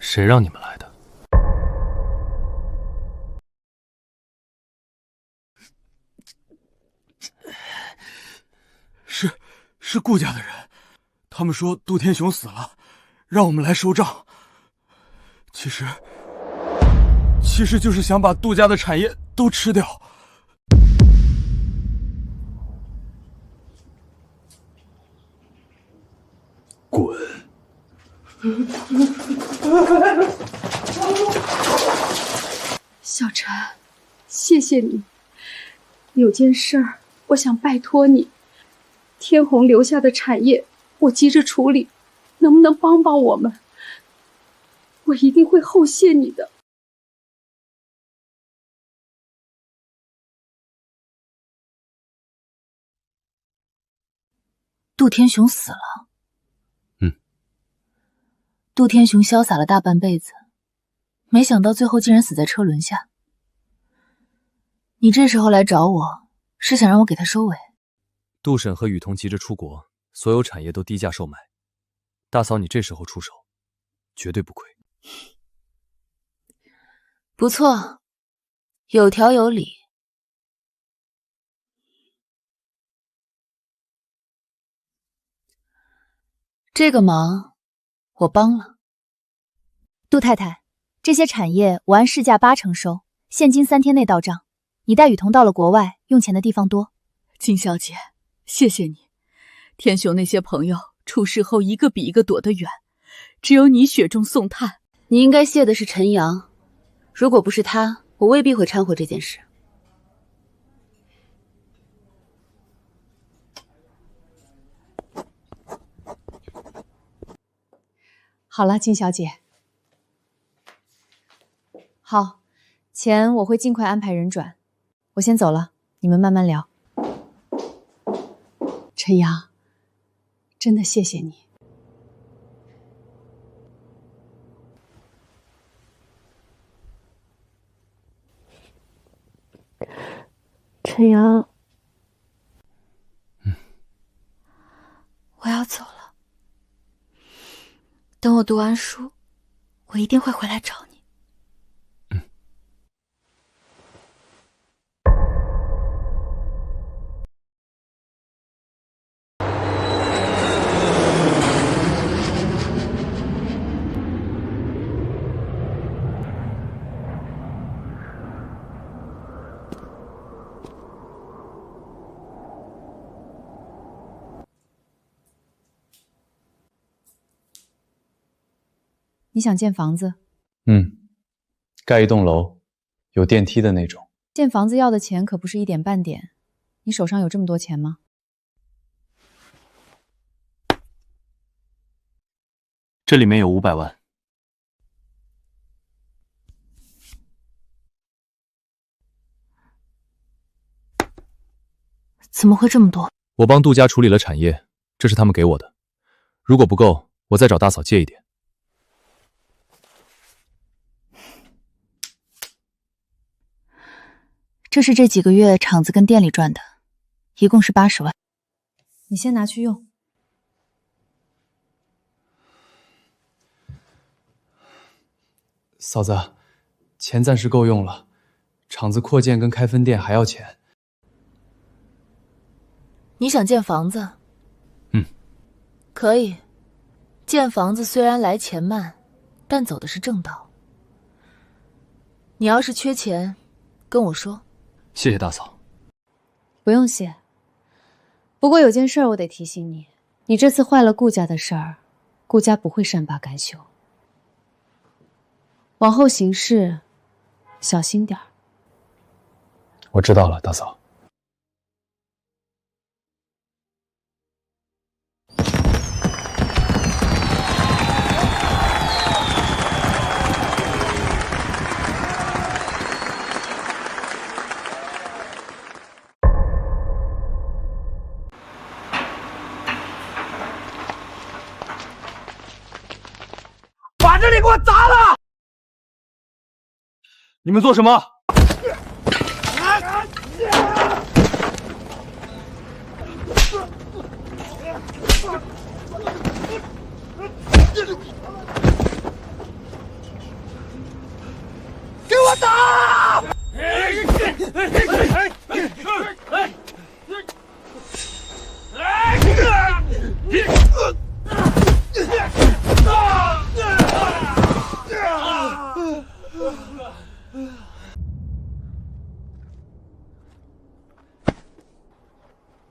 谁让你们来的？是顾家的人，他们说杜天雄死了，让我们来收账。其实就是想把杜家的产业都吃掉。滚！小陈，谢谢你。有件事儿，我想拜托你。天虹留下的产业，我急着处理，能不能帮帮我们？我一定会厚谢你的。杜天雄死了。杜天雄潇洒了大半辈子，没想到最后竟然死在车轮下。你这时候来找我，是想让我给他收尾？杜婶和雨桐急着出国，所有产业都低价售卖。大嫂，你这时候出手，绝对不亏。不错，有条有理。这个忙我帮了。杜太太，这些产业我按市价80%收，现金3天内到账。你带雨桐到了国外，用钱的地方多。金小姐，谢谢你。天雄那些朋友出事后一个比一个躲得远，只有你雪中送炭。你应该谢的是陈阳，如果不是他，我未必会掺和这件事。好了，金小姐。好，钱我会尽快安排人转。我先走了，你们慢慢聊。陈阳，真的谢谢你。陈阳，我要走了。等我读完书，我一定会回来找你。你想建房子？盖一栋楼，有电梯的那种。建房子要的钱可不是一点半点，你手上有这么多钱吗？这里面有500万。怎么会这么多？我帮杜家处理了产业，这是他们给我的。如果不够，我再找大嫂借一点。这是这几个月厂子跟店里赚的，一共是80万。你先拿去用。嫂子，钱暂时够用了，厂子扩建跟开分店还要钱。你想建房子？可以。建房子虽然来钱慢，但走的是正道。你要是缺钱，跟我说。谢谢大嫂。不用谢。不过有件事我得提醒你，你这次坏了顾家的事儿，顾家不会善罢甘休。往后行事小心点儿。我知道了，大嫂。把这里给我砸了！你们做什么？给我打！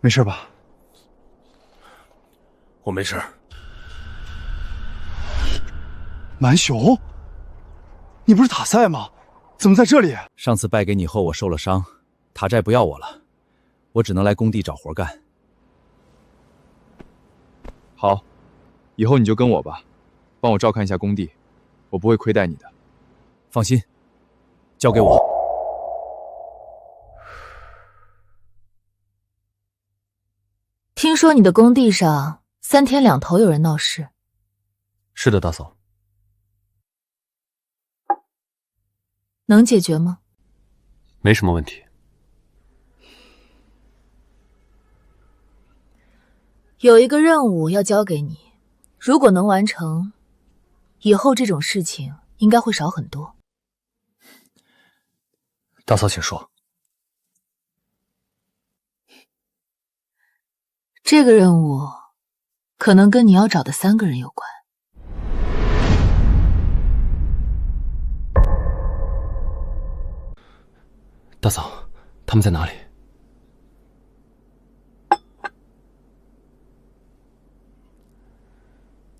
没事吧？我没事。满雄，你不是塔塞吗？怎么在这里？上次败给你后，我受了伤，塔寨不要我了，我只能来工地找活干。好，以后你就跟我吧，帮我照看一下工地，我不会亏待你的。放心，交给我。听说你的工地上3天2头有人闹事。是的，大嫂。能解决吗？没什么问题。有一个任务要交给你，如果能完成，以后这种事情应该会少很多。大嫂，请说。这个任务可能跟你要找的3个人有关。大嫂，他们在哪里？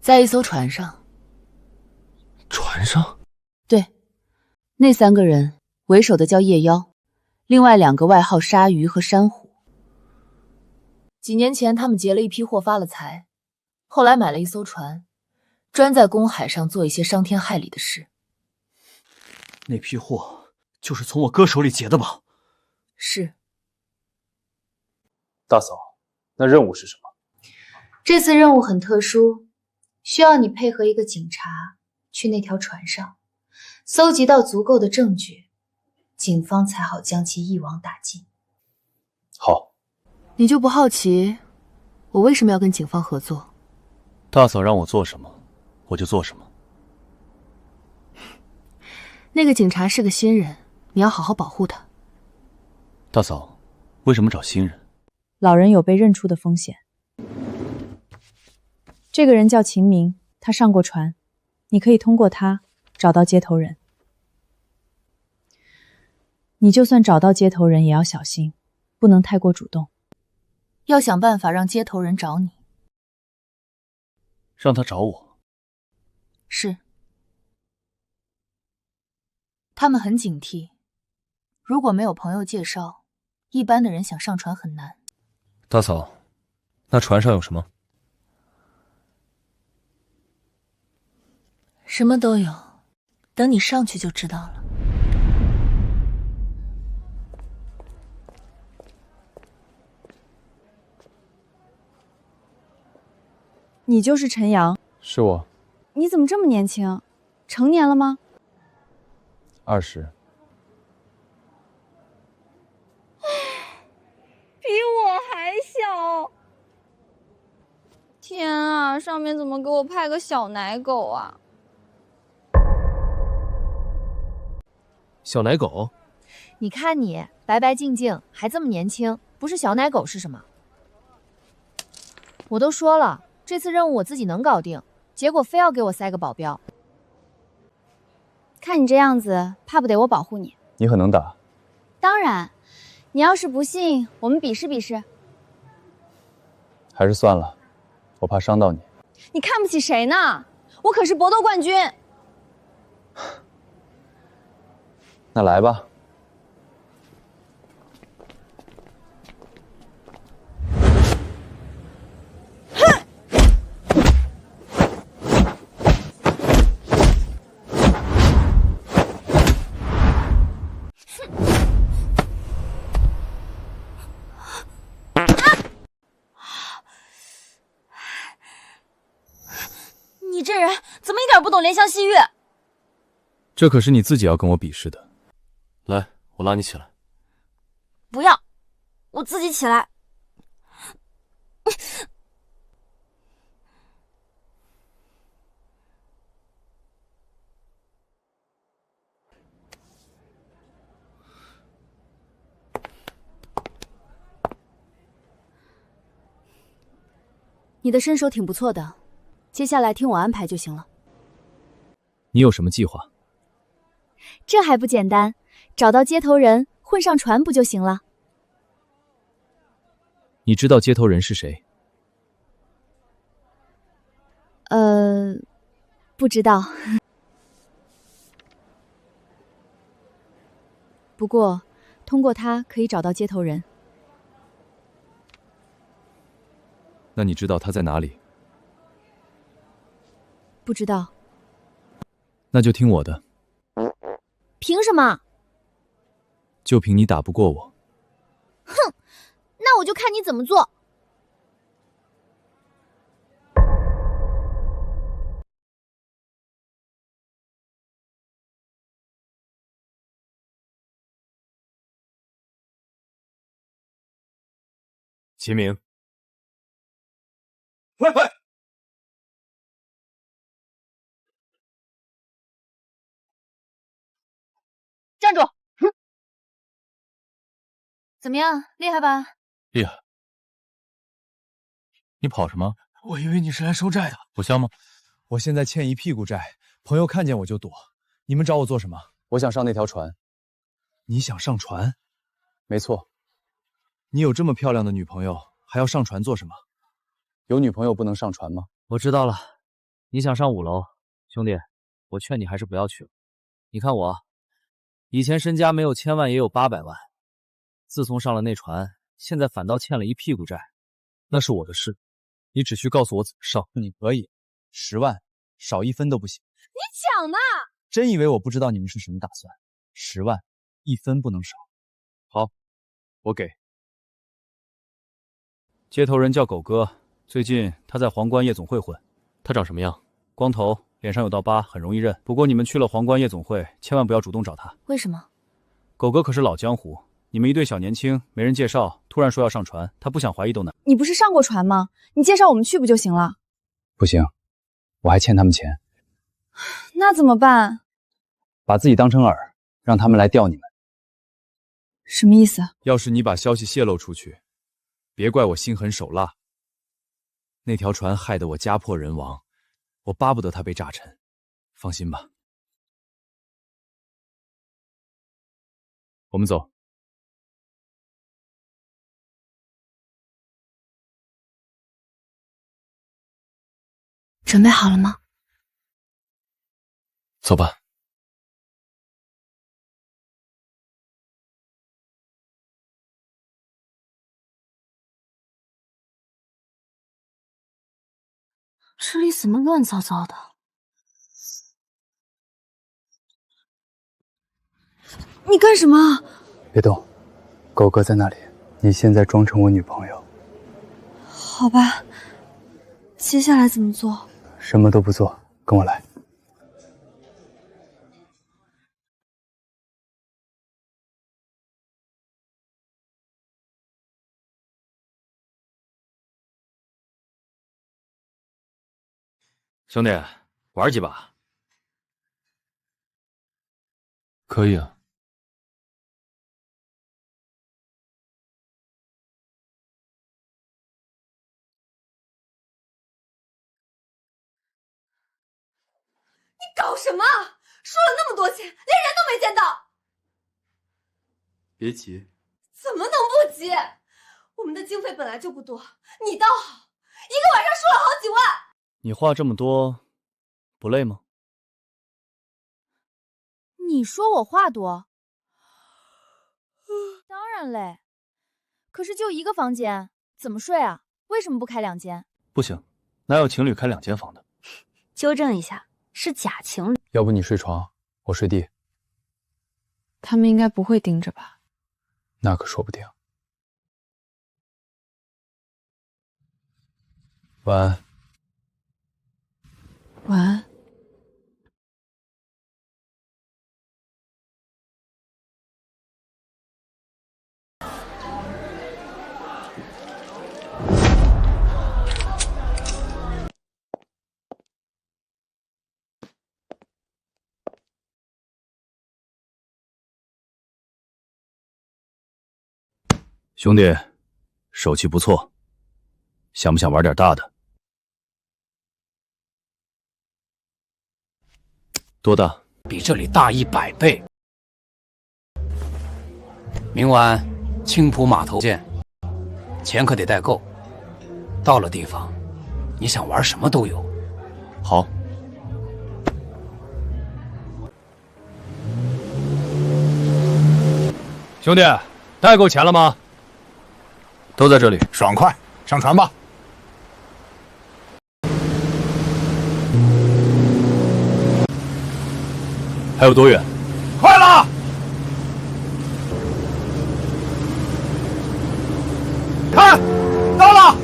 在一艘船上。船上？对，那3个人为首的叫夜妖，另外2个外号鲨鱼和珊瑚。几年前他们劫了一批货发了财，后来买了一艘船，专在公海上做一些伤天害理的事。那批货就是从我哥手里劫的吧？是。大嫂，那任务是什么？这次任务很特殊，需要你配合一个警察去那条船上，搜集到足够的证据，警方才好将其一网打尽。好。你就不好奇我为什么要跟警方合作？大嫂让我做什么，我就做什么。那个警察是个新人，你要好好保护他。大嫂，为什么找新人？老人有被认出的风险。这个人叫秦明，他上过船，你可以通过他找到接头人。你就算找到接头人，也要小心，不能太过主动。要想办法让接头人找你。让他找我。是。他们很警惕，如果没有朋友介绍，一般的人想上船很难。大嫂，那船上有什么？什么都有，等你上去就知道了。你就是陈阳？是我。你怎么这么年轻？成年了吗？20。比我还小！天啊，上面怎么给我派个小奶狗啊？小奶狗？你看你白白净净，还这么年轻，不是小奶狗是什么？我都说了，这次任务我自己能搞定，结果非要给我塞个保镖。看你这样子，怕不得我保护你？你很能打。当然，你要是不信，我们比试比试。还是算了，我怕伤到你。你看不起谁呢？我可是搏斗冠军。那来吧。你这人怎么一点不懂怜香惜玉？这可是你自己要跟我比试的。来，我拉你起来。不要，我自己起来。你的身手挺不错的，接下来听我安排就行了。你有什么计划？这还不简单，找到接头人，混上船不就行了？你知道接头人是谁？不知道。不过，通过他可以找到接头人。那你知道他在哪里？不知道。那就听我的。凭什么？就凭你打不过我。哼，那我就看你怎么做。秦明，喂！站住！怎么样，厉害吧？厉害。你跑什么？我以为你是来收债的。不像吗？我现在欠一屁股债，朋友看见我就躲。你们找我做什么？我想上那条船。你想上船？没错。你有这么漂亮的女朋友，还要上船做什么？有女朋友不能上船吗？我知道了，你想上5楼，兄弟，我劝你还是不要去了。你看我，以前身家没有1000万也有800万，自从上了那船，现在反倒欠了一屁股债，那是我的事，你只需告诉我怎么上。你可以，10万少1分都不行。你抢呢？真以为我不知道你们是什么打算？10万1分不能少。好，我给。接头人叫狗哥，最近他在皇冠夜总会混。他长什么样？光头，脸上有道疤，很容易认。不过你们去了皇冠夜总会，千万不要主动找他。为什么？狗哥可是老江湖，你们一对小年轻，没人介绍，突然说要上船，他不想怀疑都难。你不是上过船吗？你介绍我们去不就行了？不行，我还欠他们钱。那怎么办？把自己当成饵，让他们来钓你们。什么意思？要是你把消息泄露出去，别怪我心狠手辣。那条船害得我家破人亡，我巴不得它被炸沉。放心吧，我们走。准备好了吗？走吧。这里怎么乱糟糟的？你干什么？别动，狗哥在那里。你现在装成我女朋友。好吧，接下来怎么做？什么都不做，跟我来。兄弟，玩几把？可以啊。你搞什么？输了那么多钱，连人都没见到。别急，怎么能不急？我们的经费本来就不多，你倒好，一个晚上输了好几万。你话这么多，不累吗？你说我话多？当然累。可是就一个房间，怎么睡啊？为什么不开2间？不行，哪有情侣开2间房的？纠正一下，是假情侣。要不你睡床，我睡地。他们应该不会盯着吧？那可说不定。晚安。晚安。兄弟，手气不错，想不想玩点大的？多大？比这里大100倍。明晚青浦码头见，钱可得带够。到了地方，你想玩什么都有。好。兄弟，带够钱了吗？都在这里。爽快，上船吧。还有多远？快了！看，到了！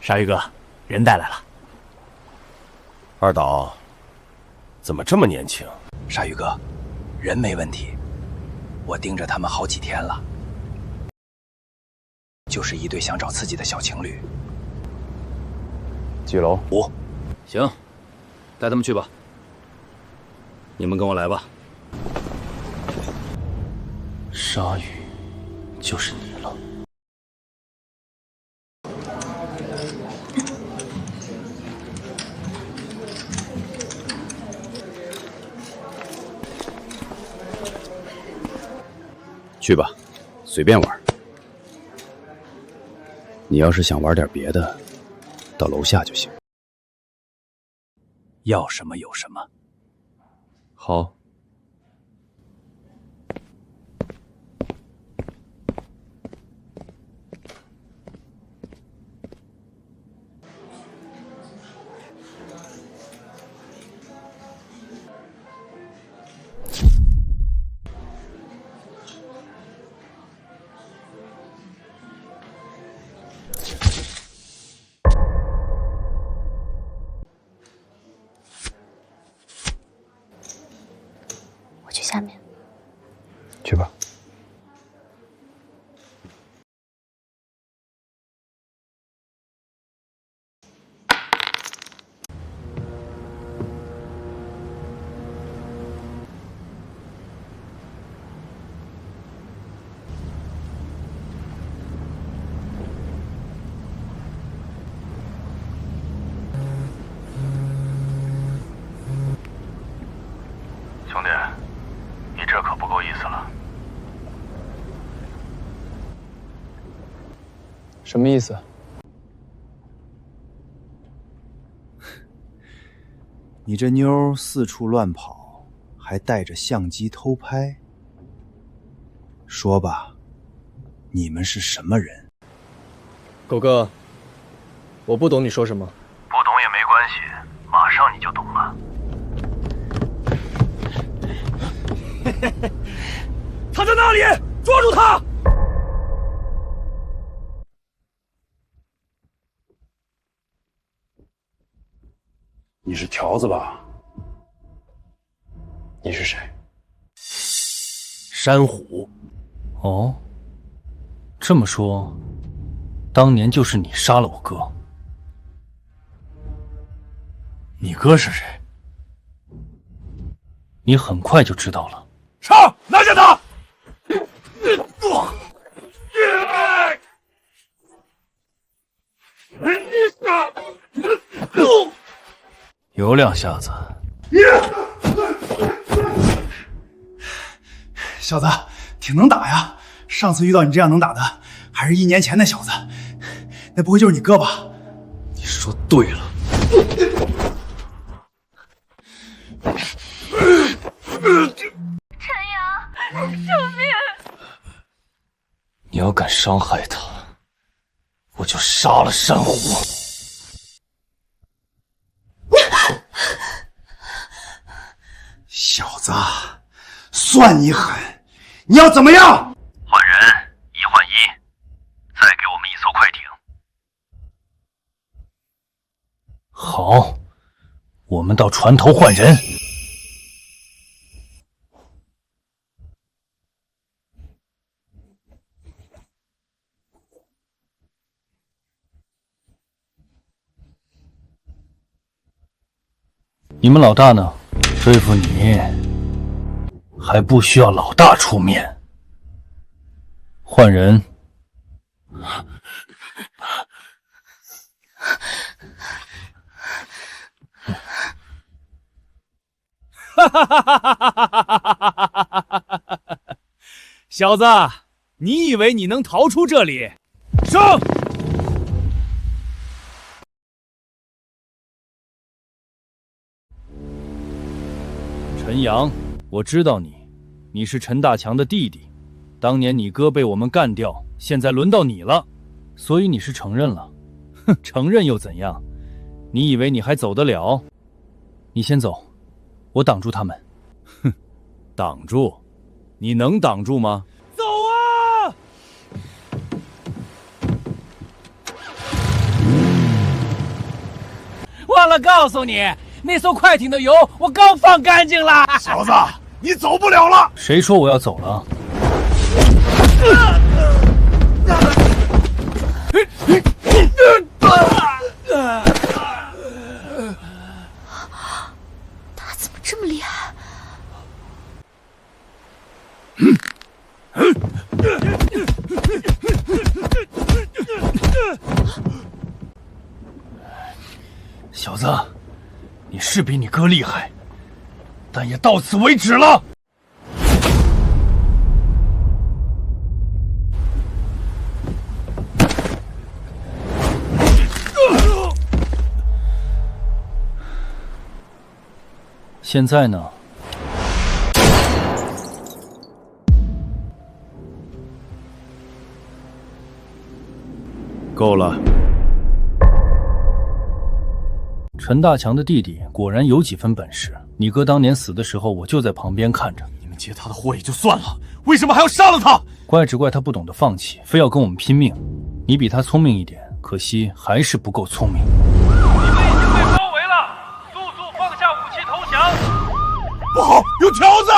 鲨鱼哥，人带来了。二岛，怎么这么年轻？鲨鱼哥，人没问题，我盯着他们好几天了，就是一对想找刺激的小情侣。几楼？5。行，带他们去吧。你们跟我来吧。鲨鱼，就是你了。去吧，随便玩。你要是想玩点别的，到楼下就行。要什么有什么。好。下面。去吧。兄弟，你这可不够意思了。什么意思？你这妞四处乱跑，还带着相机偷拍。说吧，你们是什么人？狗哥，我不懂你说什么。不懂也没关系，马上你就懂了。他在那里，抓住他！你是条子吧？你是谁？山虎。哦，这么说，当年就是你杀了我哥。你哥是谁？你很快就知道了。上，拿下他！有两下子。小子，挺能打呀！上次遇到你这样能打的，还是1年前的小子。那不会就是你哥吧？你说对了。陈阳，救命！你要敢伤害他，我就杀了山虎。小子，算你狠！你要怎么样？换人，1换1，再给我们1艘快艇。好，我们到船头换人。你们老大呢？对付你还不需要老大出面。换人。小子，你以为你能逃出这里？上！陈阳，我知道你，你是陈大强的弟弟。当年你哥被我们干掉，现在轮到你了，所以你是承认了。哼，承认又怎样？你以为你还走得了？你先走，我挡住他们。哼，挡住？你能挡住吗？走啊！忘了告诉你，那艘快艇的油我刚放干净了。小子，你走不了了。谁说我要走了？他怎么这么厉害？小子，你是比你哥厉害，但也到此为止了。现在呢？够了。陈大强的弟弟果然有几分本事。你哥当年死的时候，我就在旁边看着。你们劫他的货也就算了，为什么还要杀了他？怪只怪他不懂得放弃，非要跟我们拼命。你比他聪明一点，可惜还是不够聪明。你们已经被包围了，速速放下武器投降！不好，有条子！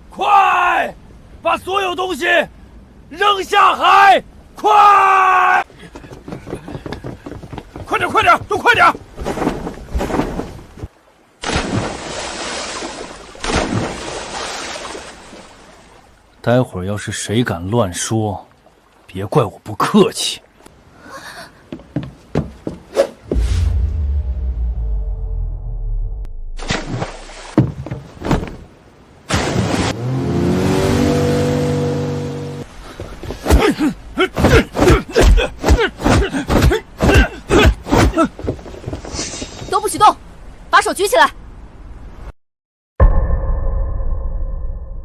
快，把所有东西扔下海！快！快点，快点，都快点！待会儿要是谁敢乱说，别怪我不客气。都不许动，把手举起来！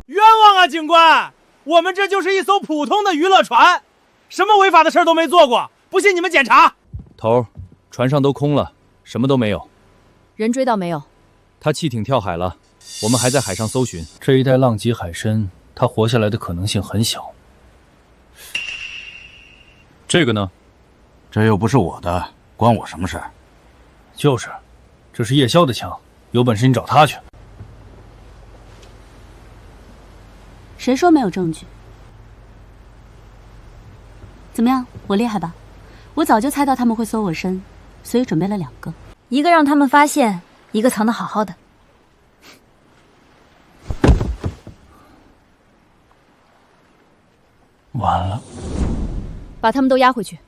冤枉啊，警官！我们这就是一艘普通的娱乐船，什么违法的事都没做过，不信你们检查。头，船上都空了，什么都没有。人追到没有？他弃艇跳海了，我们还在海上搜寻。这一带浪急海深，他活下来的可能性很小。这个呢？这又不是我的，关我什么事？就是，这是夜宵的枪，有本事你找他去。谁说没有证据？怎么样，我厉害吧？我早就猜到他们会搜我身，所以准备了2个，一个让他们发现，一个藏得好好的。完了，把他们都押回去。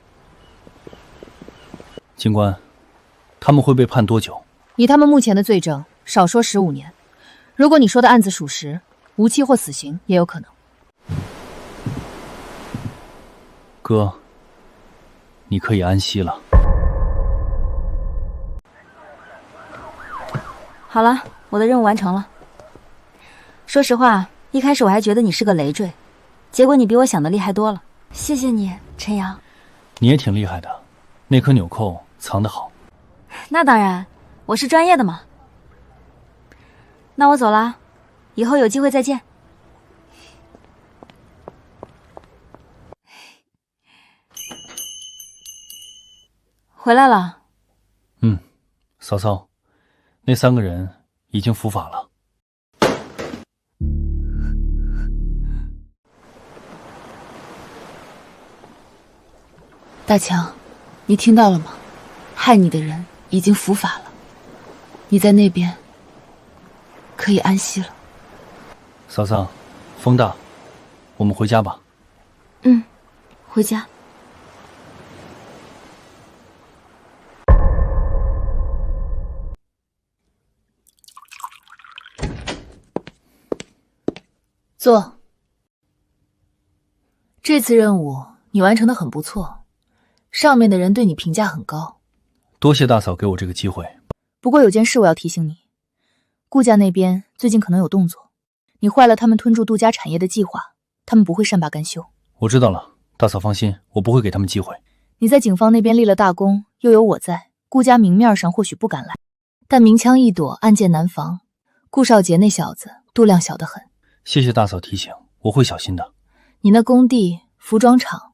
警官，他们会被判多久？以他们目前的罪证，少说15年。如果你说的案子属实，无期或死刑也有可能。哥，你可以安息了。好了，我的任务完成了。说实话，一开始我还觉得你是个累赘，结果你比我想的厉害多了。谢谢你，陈阳。你也挺厉害的，那颗纽扣藏得好。那当然，我是专业的嘛。那我走了，以后有机会再见。回来了。嫂嫂，那3个人已经伏法了。大强，你听到了吗？害你的人已经伏法了，你在那边可以安息了。嫂嫂，风大，我们回家吧。回家。坐。这次任务你完成的很不错，上面的人对你评价很高。多谢大嫂给我这个机会。不过有件事我要提醒你，顾家那边最近可能有动作，你坏了他们吞住杜家产业的计划，他们不会善罢甘休。我知道了，大嫂放心，我不会给他们机会。你在警方那边立了大功，又有我在，顾家明面上或许不敢来，但明枪易躲，暗箭难防。顾少杰那小子度量小得很。谢谢大嫂提醒，我会小心的。你那工地、服装厂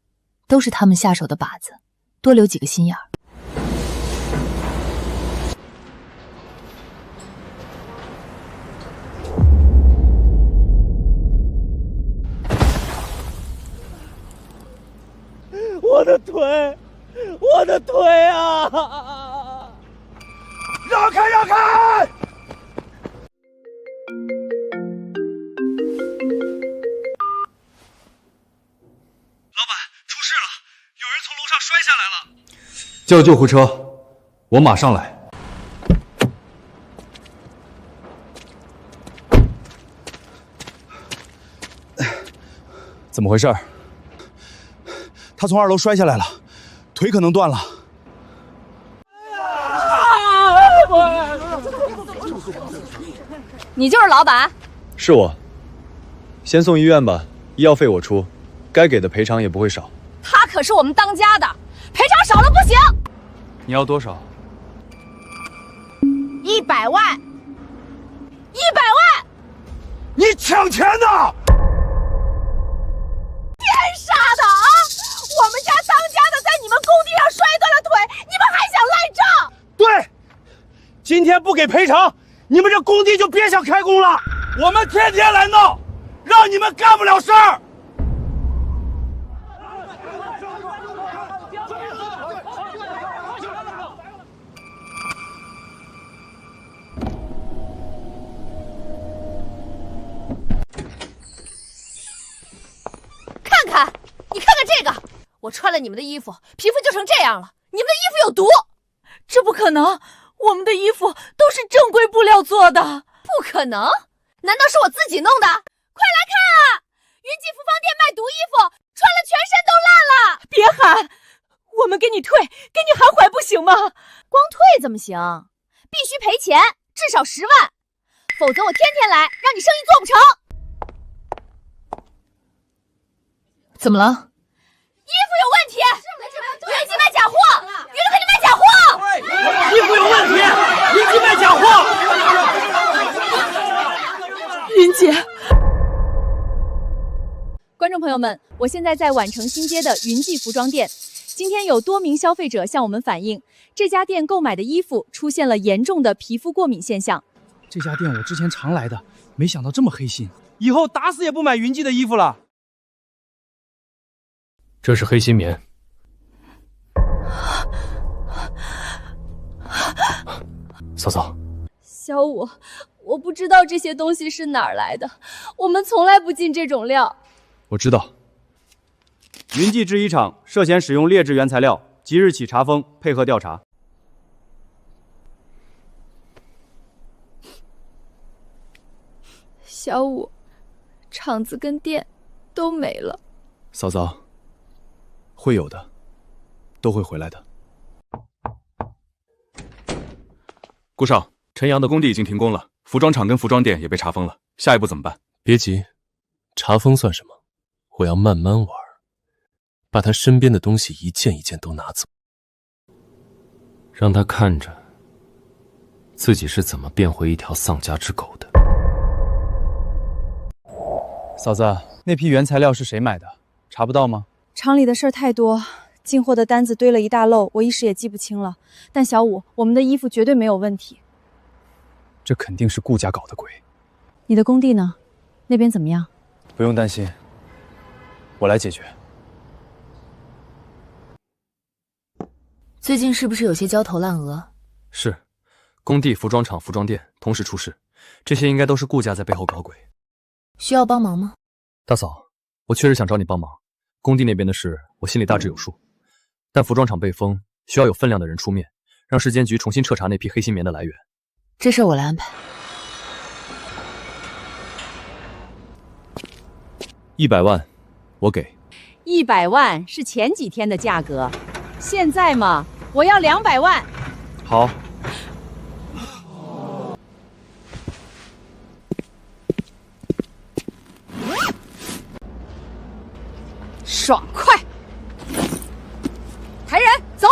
都是他们下手的靶子，多留几个心眼儿。我的腿，我的腿啊！让开，让开！摔下来了，叫救护车，我马上来。怎么回事？他从2楼摔下来了，腿可能断了。你就是老板？是我。先送医院吧，医药费我出，该给的赔偿也不会少。他可是我们当家的，赔偿少了不行。你要多少？100万！100万！你抢钱呢？天杀的啊！我们家当家的在你们工地上摔断了腿，你们还想赖账？对，今天不给赔偿，你们这工地就别想开工了。我们天天来闹，让你们干不了事儿。看看，你看看这个，我穿了你们的衣服，皮肤就成这样了。你们的衣服有毒！这不可能，我们的衣服都是正规布料做的。不可能？难道是我自己弄的？快来看啊！云记服装店卖毒衣服，穿了全身都烂了。别喊，我们给你退，给你喊回不行吗？光退怎么行？必须赔钱，至少10万，否则我天天来，让你生意做不成。怎么了？衣服有问题，云记卖假货，别人给你卖假货。衣服有问题，云记卖假货。云姐，观众朋友们，我现在在宛城新街的云记服装店。今天有多名消费者向我们反映，这家店购买的衣服出现了严重的皮肤过敏现象。这家店我之前常来的，没想到这么黑心，以后打死也不买云记的衣服了。这是黑心棉。嫂嫂，小五，我不知道这些东西是哪儿来的，我们从来不进这种料。我知道。云记制衣厂涉嫌使用劣质原材料，即日起查封，配合调查。小五，厂子跟店都没了。嫂嫂，会有的，都会回来的。顾少，陈阳的工地已经停工了，服装厂跟服装店也被查封了，下一步怎么办？别急，查封算什么？我要慢慢玩，把他身边的东西一件一件都拿走，让他看着自己是怎么变回一条丧家之狗的。嫂子，那批原材料是谁买的？查不到吗？厂里的事儿太多，进货的单子堆了一大漏，我一时也记不清了。但小五，我们的衣服绝对没有问题。这肯定是顾家搞的鬼。你的工地呢？那边怎么样？不用担心，我来解决。最近是不是有些焦头烂额？是，工地、服装厂、服装店同时出事，这些应该都是顾家在背后搞鬼。需要帮忙吗？大嫂，我确实想找你帮忙。工地那边的事，我心里大致有数，但服装厂被封，需要有分量的人出面，让市监局重新彻查那批黑心棉的来源。这事我来安排。100万，我给。100万是前几天的价格，现在嘛，我要200万。好。爽快！抬人走。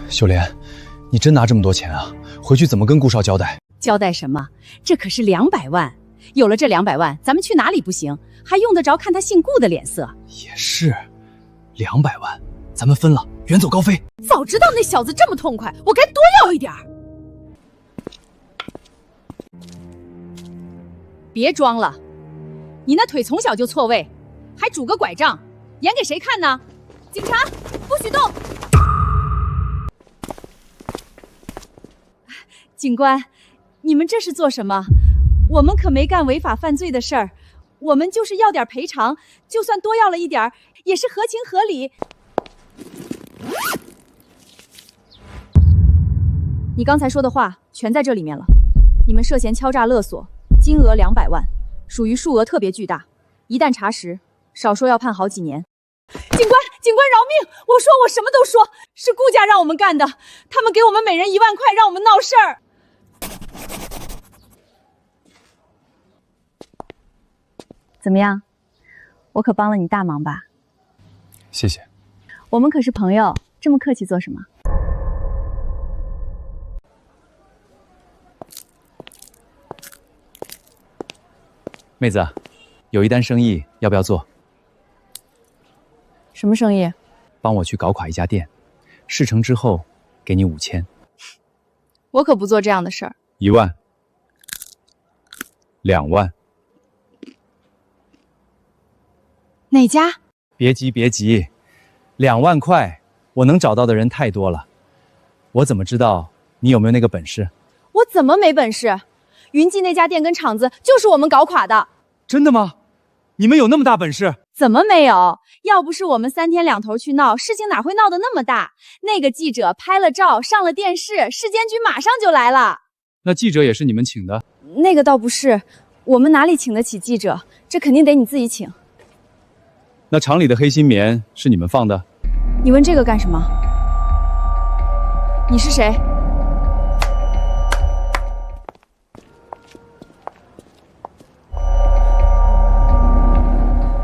秀莲，你真拿这么多钱啊？回去怎么跟顾少交代？交代什么？这可是200万，有了这200万，咱们去哪里不行？还用得着看他姓顾的脸色？也是，200万，咱们分了，远走高飞。早知道那小子这么痛快，我该多要一点儿。别装了，你那腿从小就错位，还拄个拐杖，演给谁看呢？警察，不许动！警官，你们这是做什么？我们可没干违法犯罪的事儿，我们就是要点赔偿，就算多要了一点，也是合情合理。你刚才说的话全在这里面了。你们涉嫌敲诈勒索，金额200万，属于数额特别巨大，一旦查实，少说要判好几年。警官饶命！我说我什么都说，是顾家让我们干的，他们给我们每人1万块，让我们闹事儿。怎么样？我可帮了你大忙吧？谢谢。我们可是朋友，这么客气做什么？妹子，有一单生意，要不要做？什么生意？帮我去搞垮一家店，事成之后给你5000。我可不做这样的事儿。1万，2万。哪家？别急，别急，2万块，我能找到的人太多了。我怎么知道你有没有那个本事？我怎么没本事？云记那家店跟厂子就是我们搞垮的。真的吗？你们有那么大本事？怎么没有？要不是我们3天2头去闹，事情哪会闹得那么大？那个记者拍了照，上了电视，市监局马上就来了。那记者也是你们请的？那个倒不是，我们哪里请得起记者？这肯定得你自己请。那厂里的黑心棉是你们放的？你问这个干什么？你是谁？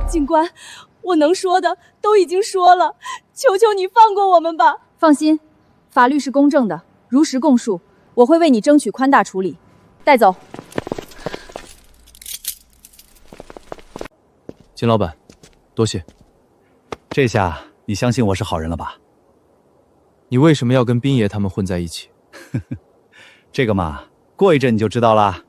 警官，我能说的都已经说了，求求你放过我们吧。放心，法律是公正的，如实供述，我会为你争取宽大处理。带走。金老板，多谢。这下你相信我是好人了吧？你为什么要跟斌爷他们混在一起？这个嘛，过一阵你就知道啦。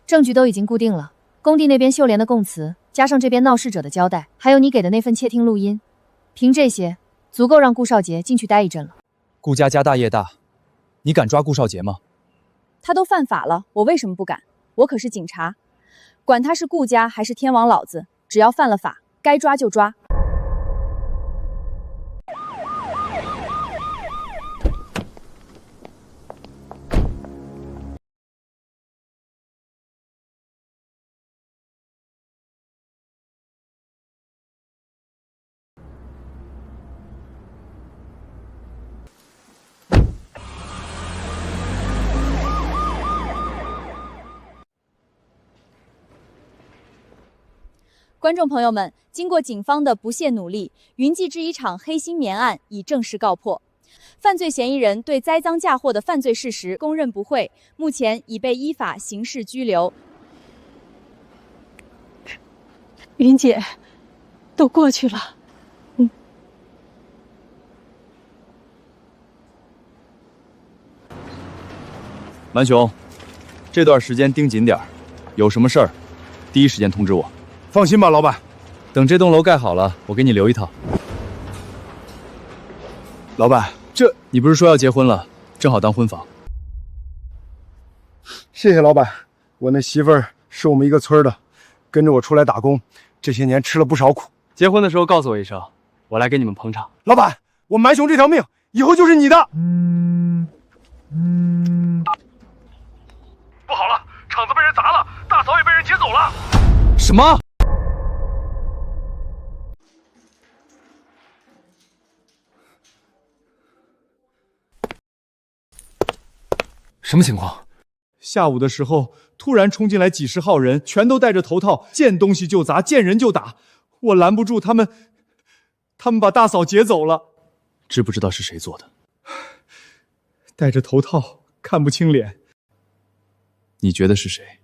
证据都已经固定了，工地那边秀莲的供词，加上这边闹事者的交代，还有你给的那份窃听录音，凭这些，足够让顾少杰进去待一阵了。顾家家大业大，你敢抓顾少杰吗？他都犯法了，我为什么不敢？我可是警察，管他是顾家还是天王老子，只要犯了法，该抓就抓。观众朋友们，经过警方的不懈努力，云记制衣厂黑心棉案已正式告破。犯罪嫌疑人对栽赃嫁祸的犯罪事实供认不讳，目前已被依法刑事拘留。云姐，都过去了。满雄，这段时间盯紧点儿，有什么事儿，第一时间通知我。放心吧，老板。等这栋楼盖好了，我给你留一套。老板，你不是说要结婚了，正好当婚房。谢谢老板，我那媳妇儿是我们一个村的，跟着我出来打工，这些年吃了不少苦。结婚的时候告诉我一声，我来给你们捧场。老板，我蛮雄这条命以后就是你的。不好了，厂子被人砸了，大嫂也被人劫走了。什么？什么情况？下午的时候，突然冲进来几十号人，全都戴着头套，见东西就砸，见人就打。我拦不住他们，把大嫂劫走了。知不知道是谁做的？戴着头套，看不清脸。你觉得是谁？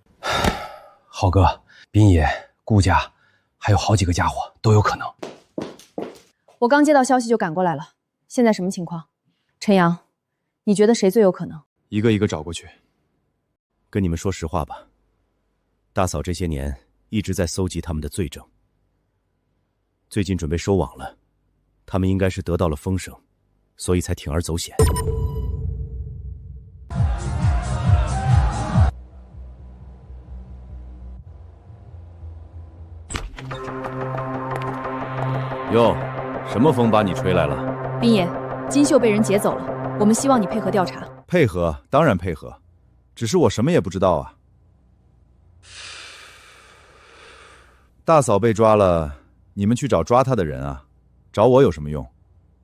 浩哥，斌爷、顾家，还有好几个家伙都有可能。我刚接到消息就赶过来了，现在什么情况？陈阳，你觉得谁最有可能？一个一个找过去。跟你们说实话吧，大嫂这些年一直在搜集他们的罪证，最近准备收网了，他们应该是得到了风声，所以才铤而走险。哟，什么风把你吹来了？斌爷，金秀被人劫走了，我们希望你配合调查。配合，当然配合，只是我什么也不知道啊。大嫂被抓了，你们去找抓她的人啊，找我有什么用？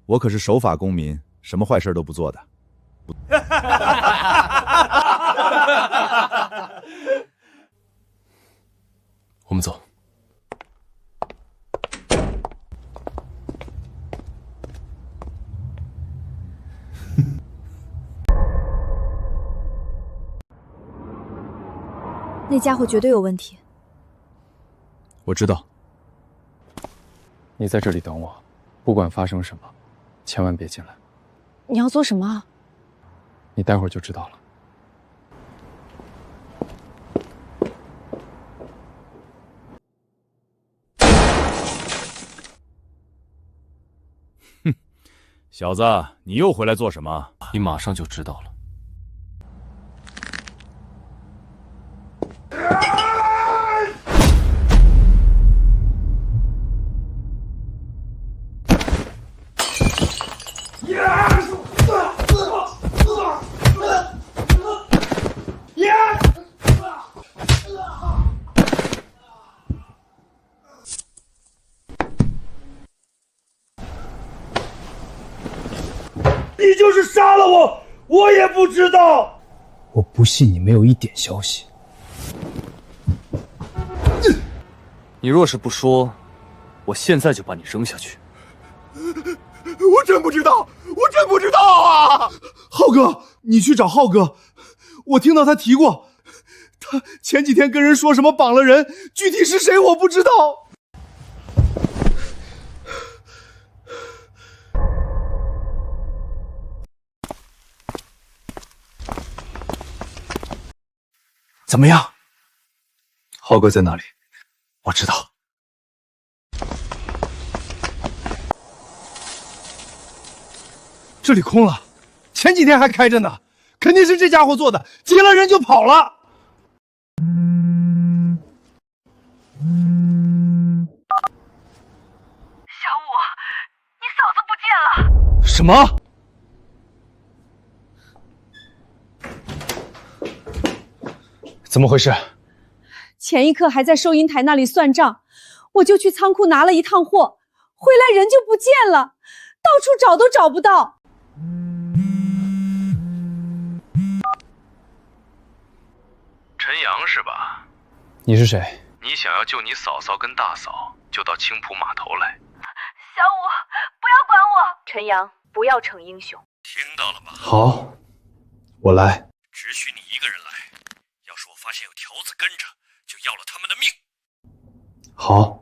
我可是守法公民，什么坏事都不做的。我们走。那家伙绝对有问题。我知道。你在这里等我，不管发生什么，千万别进来。你要做什么啊？你待会儿就知道了。哼，小子，你又回来做什么？你马上就知道了。你就是杀了我，我也不知道。我不信你没有一点消息。你若是不说，我现在就把你扔下去。我真不知道，我真不知道啊！浩哥，你去找浩哥，我听到他提过，他前几天跟人说什么绑了人，具体是谁我不知道。怎么样？浩哥在哪里？我知道。这里空了，前几天还开着呢，肯定是这家伙做的，劫了人就跑了。小五，你嫂子不见了！什么？怎么回事？前一刻还在收银台那里算账，我就去仓库拿了一趟货，回来人就不见了，到处找都找不到。陈阳是吧？你是谁？你想要救你嫂嫂跟大嫂，就到青浦码头来。小五，不要管我！陈阳，不要逞英雄。听到了吧？好，我来。只许你一个人来。要是我发现有条子跟着，就要了他们的命。好。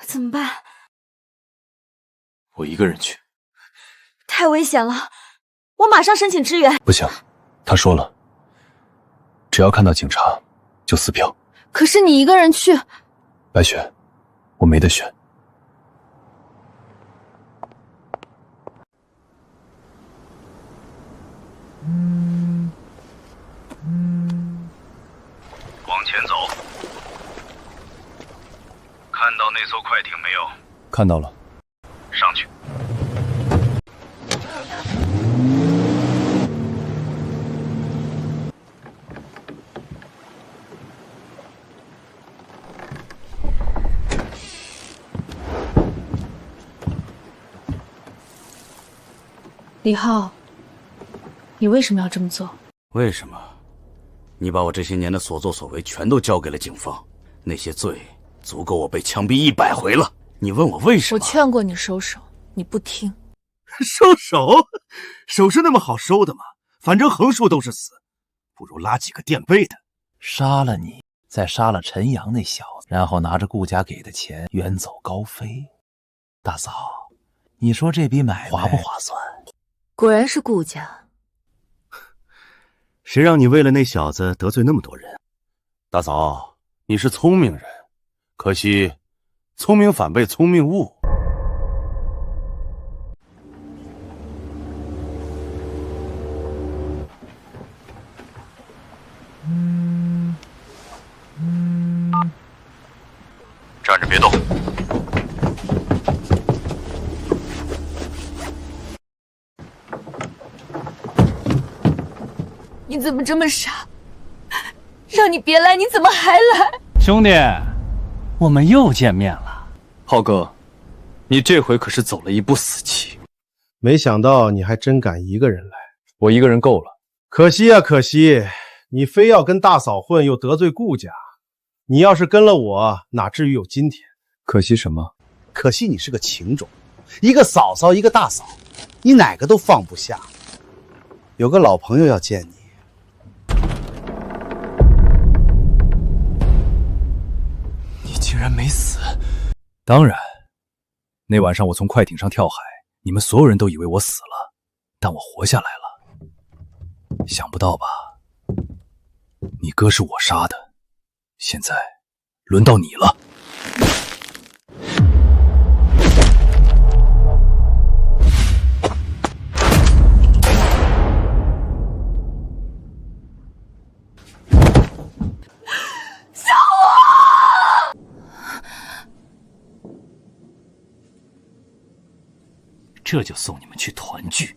怎么办？我一个人去。太危险了，我马上申请支援。不行，他说了，只要看到警察就撕票。可是你一个人去，白雪，我没得选。往前走。看到那艘快艇没有？看到了。上去。李浩，你为什么要这么做？为什么？你把我这些年的所作所为全都交给了警方，那些罪足够我被枪毙100回了。你问我为什么？我劝过你收手，你不听。收手？手是那么好收的吗？反正横竖都是死，不如拉几个垫背的。杀了你，再杀了陈阳那小子，然后拿着顾家给的钱远走高飞。大嫂，你说这笔买卖划不划算？果然是顾家。谁让你为了那小子得罪那么多人？大嫂，你是聪明人，可惜聪明反被聪明误。站着别动。你怎么这么傻？让你别来，你怎么还来？兄弟，我们又见面了。浩哥，你这回可是走了一步死棋。没想到你还真敢一个人来。我一个人够了。可惜啊，可惜，你非要跟大嫂混，又得罪顾家。你要是跟了我，哪至于有今天？可惜什么？可惜你是个情种，一个嫂嫂，一个大嫂，你哪个都放不下。有个老朋友要见你，然没死。当然，那晚上我从快艇上跳海，你们所有人都以为我死了，但我活下来了。想不到吧？你哥是我杀的，现在轮到你了。小我！这就送你们去团聚。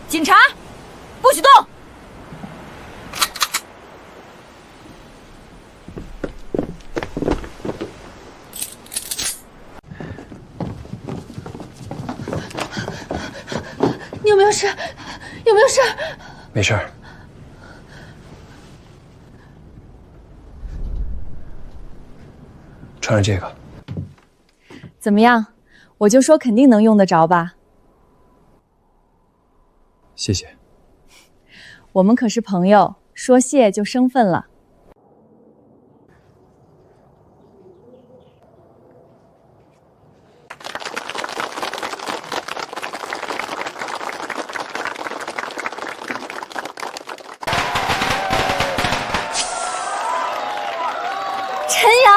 警察，不许动！你有没有事？有没有事？没事儿。穿上这个，怎么样？我就说肯定能用得着吧。谢谢。我们可是朋友，说谢就生分了。陈阳。